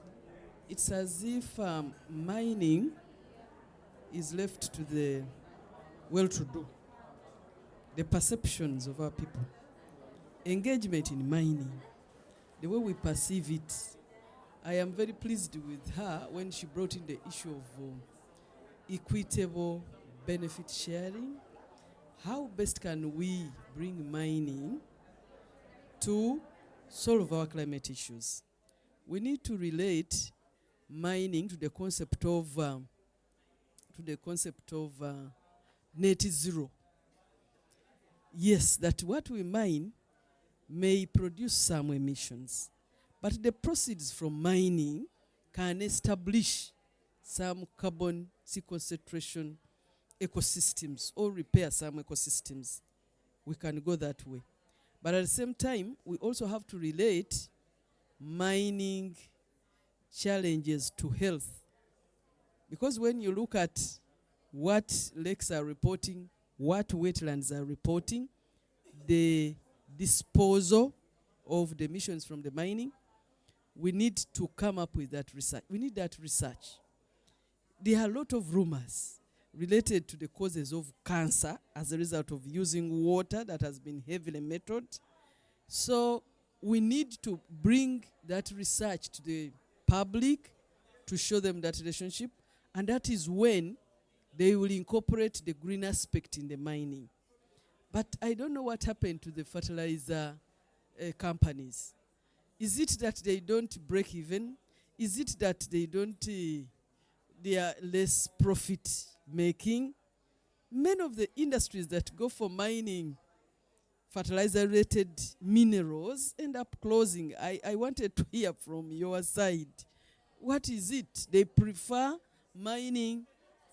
as if mining is left to the well-to-do, the perceptions of our people. Engagement in mining, the way we perceive it. I am very pleased with her when she brought in the issue of equitable benefit sharing. How best can we bring mining to solve our climate issues? We need to relate mining to the concept of net zero. Yes, that what we mine may produce some emissions, but the proceeds from mining can establish some carbon sequestration ecosystems or repair some ecosystems. We can go that way. But at the same time, we also have to relate mining challenges to health. Because when you look at what lakes are reporting, what wetlands are reporting, the disposal of the emissions from the mining, we need to come up with that research. We need that research. There are a lot of rumors related to the causes of cancer as a result of using water that has been heavily metalled. So we need to bring that research to the public to show them that relationship, and that is when they will incorporate the green aspect in the mining. But I don't know what happened to the fertilizer companies. Is it that they don't break even? Is it that they are less profit making? Many of the industries that go for mining fertilizer-related minerals end up closing. I wanted to hear from your side. What is it? They prefer mining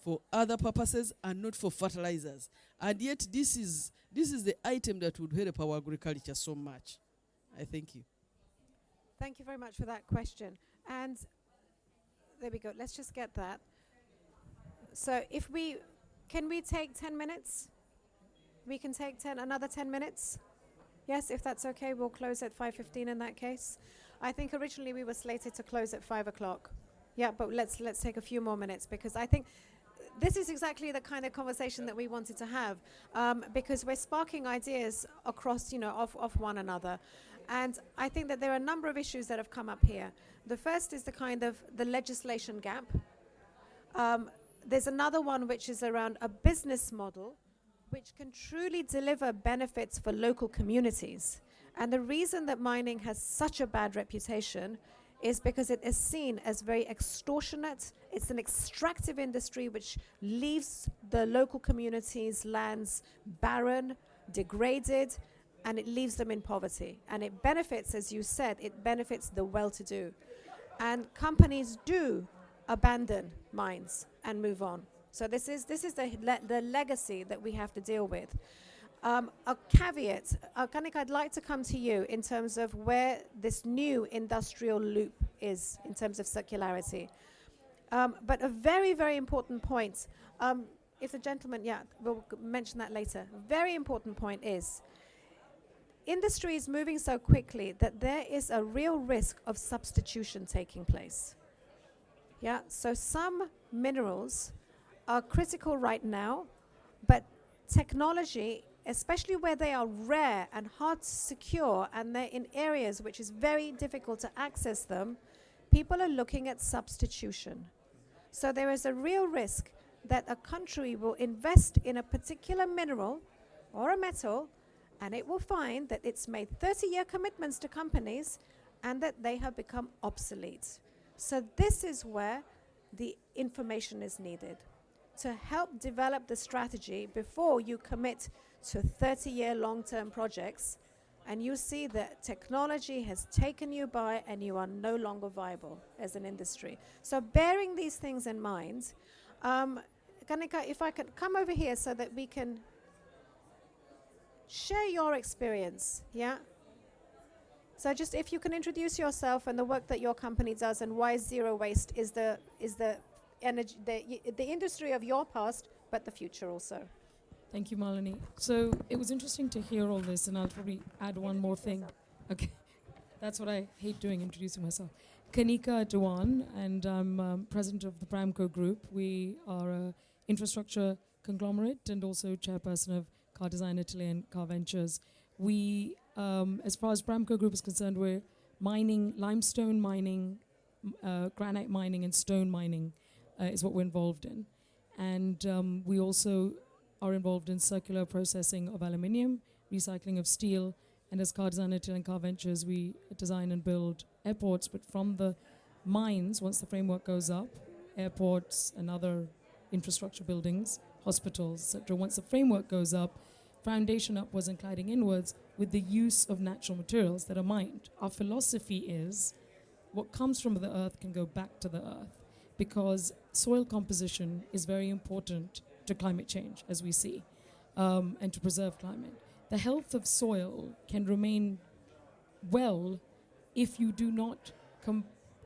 for other purposes and not for fertilizers. And yet this is the item that would help our agriculture so much. I thank you. Thank you very much for that question. And there we go. Let's just get that. So can we take 10 minutes? We can take another 10 minutes? Yes, if that's okay, we'll close at 5:15 in that case. I think originally we were slated to close at 5 o'clock. Yeah, but let's take a few more minutes, because I think this is exactly the kind of conversation that we wanted to have, because we're sparking ideas across, of one another. And I think that there are a number of issues that have come up here. The first is the kind of the legislation gap. There's another one which is around a business model which can truly deliver benefits for local communities. And the reason that mining has such a bad reputation is because it is seen as very extortionate. It's an extractive industry which leaves the local communities' lands barren, degraded, and it leaves them in poverty. And it benefits, as you said, it benefits the well-to-do. And companies do abandon mines and move on. So this is the legacy that we have to deal with. A caveat, Kanika, I'd like to come to you in terms of where this new industrial loop is in terms of circularity. But a very, very important point, if the gentleman, we'll mention that later. Very important point is, industry is moving so quickly that there is a real risk of substitution taking place. Yeah, so some minerals are critical right now, but technology, especially where they are rare and hard to secure and they're in areas which is very difficult to access them, people are looking at substitution. So there is a real risk that a country will invest in a particular mineral or a metal, and it will find that it's made 30-year commitments to companies and that they have become obsolete. So this is where the information is needed to help develop the strategy before you commit to 30-year long-term projects and you see that technology has taken you by and you are no longer viable as an industry. So bearing these things in mind, Kanika, if I could come over here so that we can share your experience, yeah? So just if you can introduce yourself and the work that your company does and why zero waste is the energy, the industry of your past, but the future also. Thank you, Malini. So it was interesting to hear all this, and I'll probably add one more thing. Okay, that's what I hate doing, introducing myself. Kanika Dewan, and I'm president of the Pramco Group. We are an infrastructure conglomerate and also chairperson of Car Design Italy and Car Ventures. We, as far as Pramco Group is concerned, we're mining, limestone mining, granite mining, and stone mining is what we're involved in. And we also are involved in circular processing of aluminium, recycling of steel, and as Car Design Italy and Car Ventures, we design and build airports, but from the mines, once the framework goes up, airports and other infrastructure buildings, hospitals, etc. Once the framework goes up, foundation upwards and cladding inwards with the use of natural materials that are mined. Our philosophy is what comes from the earth can go back to the earth, because soil composition is very important to climate change, as we see, and to preserve climate. The health of soil can remain well if you do not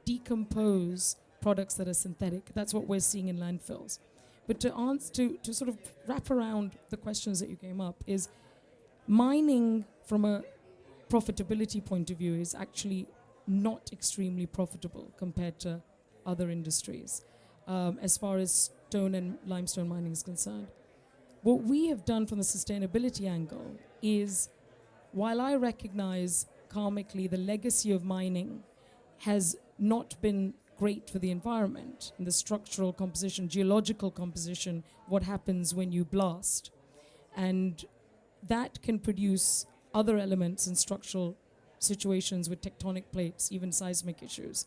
decompose products that are synthetic. That's what we're seeing in landfills. But to sort of wrap around the questions that you came up is mining from a profitability point of view is actually not extremely profitable compared to other industries as far as stone and limestone mining is concerned. What we have done from the sustainability angle is, while I recognize karmically the legacy of mining has not been great for the environment and the structural composition, geological composition, what happens when you blast. And that can produce other elements in structural situations with tectonic plates, even seismic issues.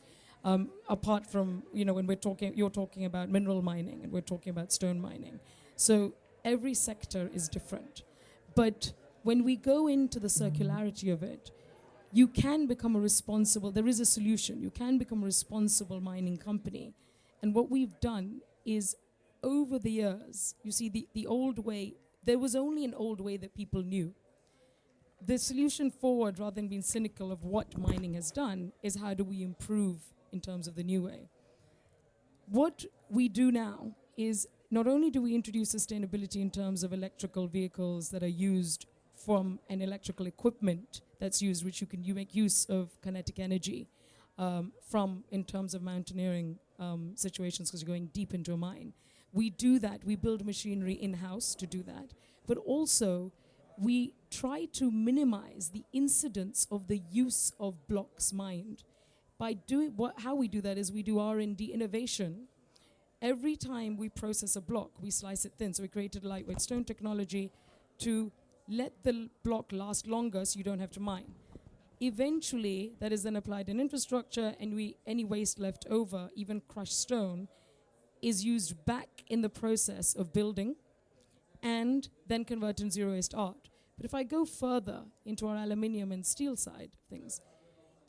Apart from, when you're talking about mineral mining and we're talking about stone mining. So every sector is different. But when we go into the circularity of it, you can become there is a solution. You can become a responsible mining company. And what we've done is, over the years, you see the old way, there was only an old way that people knew. The solution forward, rather than being cynical of what mining has done, is how do we improve in terms of the new way. What we do now is not only do we introduce sustainability in terms of electrical vehicles that are used from an electrical equipment that's used, which you make use of kinetic energy from in terms of mountaineering situations because you're going deep into a mine. We do that. We build machinery in-house to do that. But also, we try to minimize the incidence of the use of blocks mined. By doing how we do that is we do R&D innovation. Every time we process a block, we slice it thin. So we created a lightweight stone technology to let the block last longer so you don't have to mine. Eventually, that is then applied in infrastructure, and any waste left over, even crushed stone, is used back in the process of building and then converted in zero waste art. But if I go further into our aluminium and steel side of things,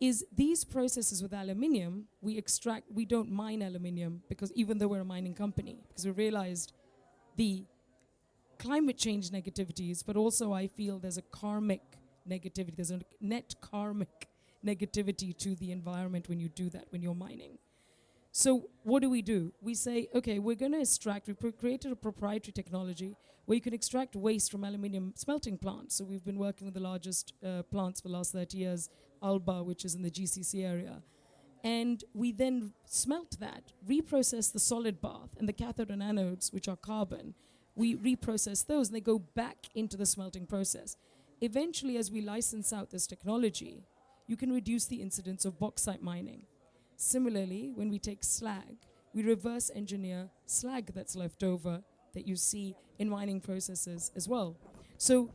is these processes with aluminium, we don't mine aluminium because even though we're a mining company, because we realized the climate change negativities, but also I feel there's a karmic negativity, there's a net karmic negativity to the environment when you do that, when you're mining. So what do? We say, okay, we're going to extract, we created a proprietary technology where you can extract waste from aluminium smelting plants. So we've been working with the largest plants for the last 30 years, Alba, which is in the GCC area. And we then smelt that, reprocess the solid bath and the cathode and anodes, which are carbon. We reprocess those and they go back into the smelting process. Eventually, as we license out this technology, you can reduce the incidence of bauxite mining. Similarly, when we take slag, we reverse engineer slag that's left over that you see in mining processes as well. So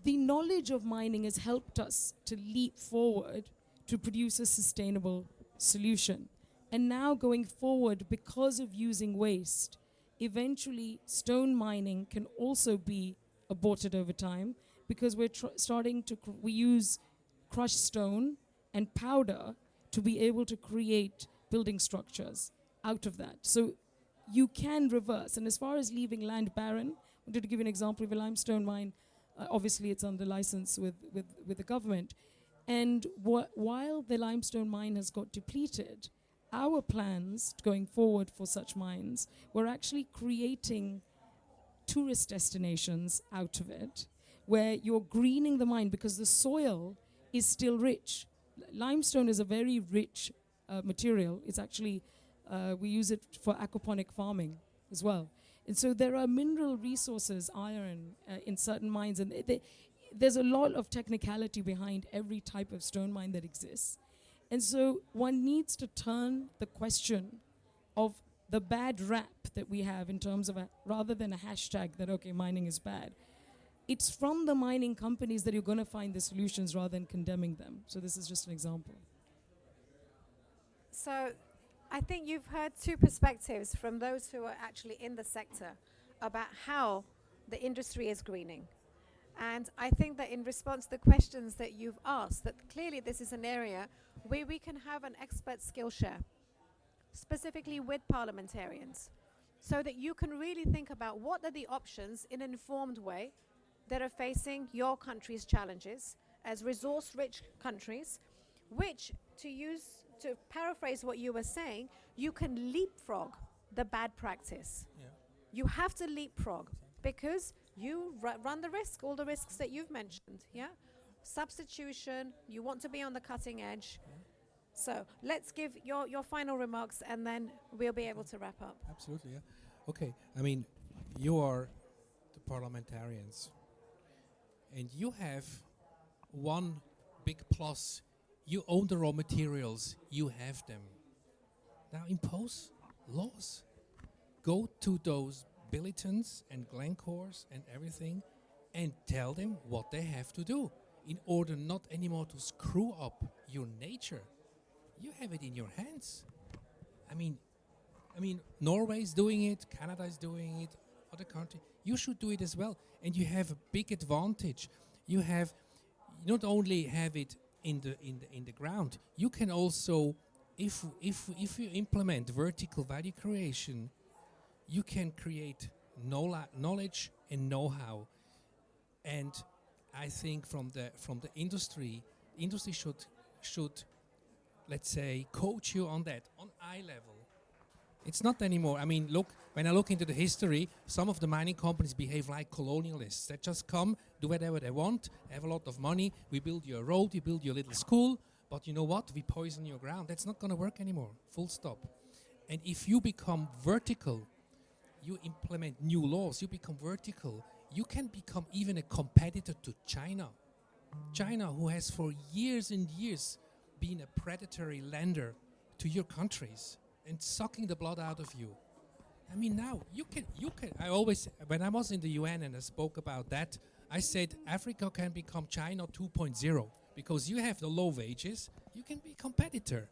the knowledge of mining has helped us to leap forward to produce a sustainable solution. And now going forward, because of using waste, eventually stone mining can also be aborted over time because we're starting to, we use crushed stone and powder to be able to create building structures out of that. So you can reverse. And as far as leaving land barren, I wanted to give you an example of a limestone mine. Obviously, it's under license with the government. And while the limestone mine has got depleted, our plans going forward for such mines, we're actually creating tourist destinations out of it, where you're greening the mine because the soil is still rich. Limestone is a very rich material. It's actually, we use it for aquaponic farming as well. And so there are mineral resources, iron, in certain mines, and there's a lot of technicality behind every type of stone mine that exists. And so one needs to turn the question of the bad rap that we have in terms of, rather than a hashtag that, okay, mining is bad. It's from the mining companies that you're going to find the solutions rather than condemning them. So this is just an example. So I think you've heard two perspectives from those who are actually in the sector about how the industry is greening. And I think that in response to the questions that you've asked, that clearly this is an area where we can have an expert skill share, specifically with parliamentarians, so that you can really think about what are the options in an informed way that are facing your country's challenges as resource-rich countries, which, to paraphrase what you were saying, you can leapfrog the bad practice. Yeah. You have to leapfrog because you run the risk, all the risks that you've mentioned, yeah? Substitution, you want to be on the cutting edge. Yeah. So let's give your final remarks and then we'll be able to wrap up. Absolutely, yeah. Okay, I mean, you are the parliamentarians, and you have one big plus. You own the raw materials, you have them. Now impose laws. Go to those Billitons and Glencores and everything and tell them what they have to do in order not anymore to screw up your nature. You have it in your hands. I mean, Norway is doing it, Canada is doing it, other countries. You should do it as well. And you have a big advantage. You not only have it in the ground, you can also, if you implement vertical value creation, you can create knowledge and know-how. And I think from the industry should, let's say, coach you on that, on eye level. It's not anymore. I mean, look, when I look into the history, some of the mining companies behave like colonialists. They just come, do whatever they want, have a lot of money, we build you a road, we build you a little school, but you know what? We poison your ground. That's not going to work anymore. Full stop. And if you become vertical, you implement new laws, you become vertical, you can become even a competitor to China. China, who has for years and years been a predatory lender to your countries and sucking the blood out of you. I mean, now you can, I always, when I was in the UN and I spoke about that, I said Africa can become China 2.0 because you have the low wages, you can be competitor,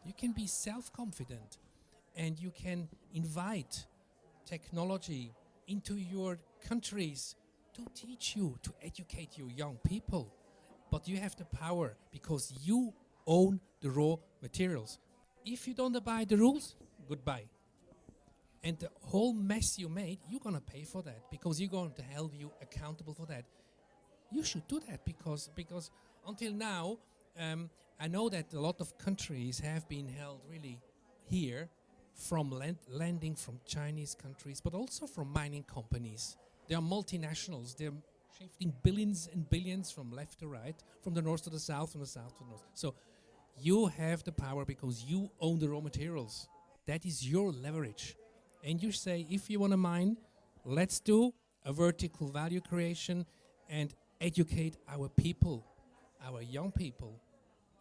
you can be self-confident, and you can invite technology into your countries to teach you, to educate your young people. But you have the power because you own the raw materials. If you don't abide the rules, goodbye. And the whole mess you made, you're going to pay for that because you're going to hold you accountable for that. You should do that because until now, I know that a lot of countries have been held really here from lending from Chinese countries, but also from mining companies. They are multinationals. They're shifting billions and billions from left to right, from the north to the south, from the south to the north. So you have the power because you own the raw materials. That is your leverage. And you say, if you want to mine, let's do a vertical value creation and educate our people, our young people.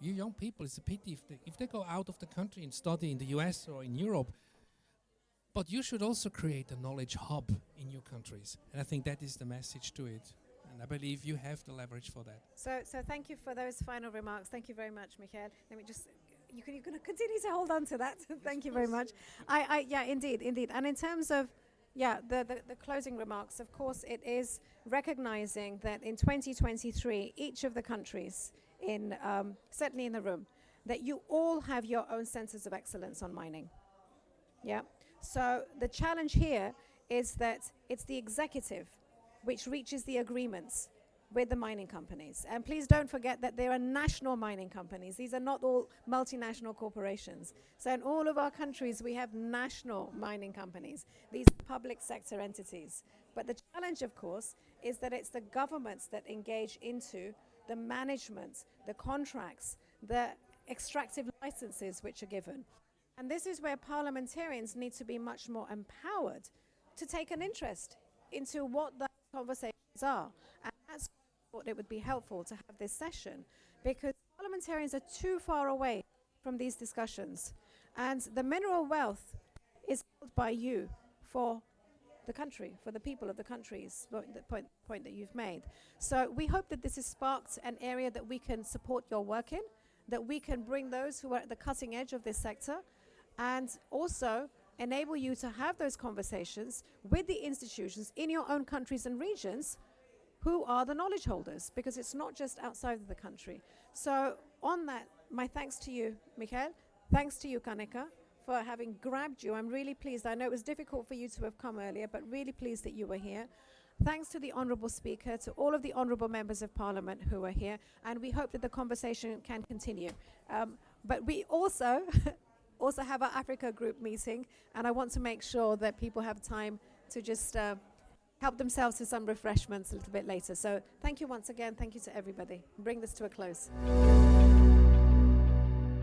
You young people, it's a pity if they go out of the country and study in the US or in Europe. But you should also create a knowledge hub in your countries. And I think that is the message to it. And I believe you have the leverage for that. So thank you for those final remarks. Thank you very much, Michael. Let me just, you're going to continue to hold on to that. Thank you very much. Yeah, indeed. And in terms of, the closing remarks, of course, it is recognizing that in 2023, each of the countries, certainly in the room, that you all have your own centers of excellence on mining. Yeah. So the challenge here is that it's the executive which reaches the agreements with the mining companies. And please don't forget that there are national mining companies. These are not all multinational corporations. So in all of our countries, we have national mining companies. These are public sector entities. But the challenge, of course, is that it's the governments that engage into the management, the contracts, the extractive licenses which are given. And this is where parliamentarians need to be much more empowered to take an interest into what the conversations are. And that's what it would be helpful to have this session, because parliamentarians are too far away from these discussions. And the mineral wealth is held by you for the country, for the people of the countries, the point that you've made. So we hope that this has sparked an area that we can support your work in, that we can bring those who are at the cutting edge of this sector, and also enable you to have those conversations with the institutions in your own countries and regions who are the knowledge holders, because it's not just outside of the country. So on that, my thanks to you, Michael. Thanks to you, Kanika, for having grabbed you. I'm really pleased. I know it was difficult for you to have come earlier, but really pleased that you were here. Thanks to the Honourable Speaker, to all of the Honourable Members of Parliament who are here, and we hope that the conversation can continue. But we also have our Africa Group meeting, and I want to make sure that people have time to just help themselves to some refreshments a little bit later. So thank you once again. Thank you to everybody. Bring this to a close.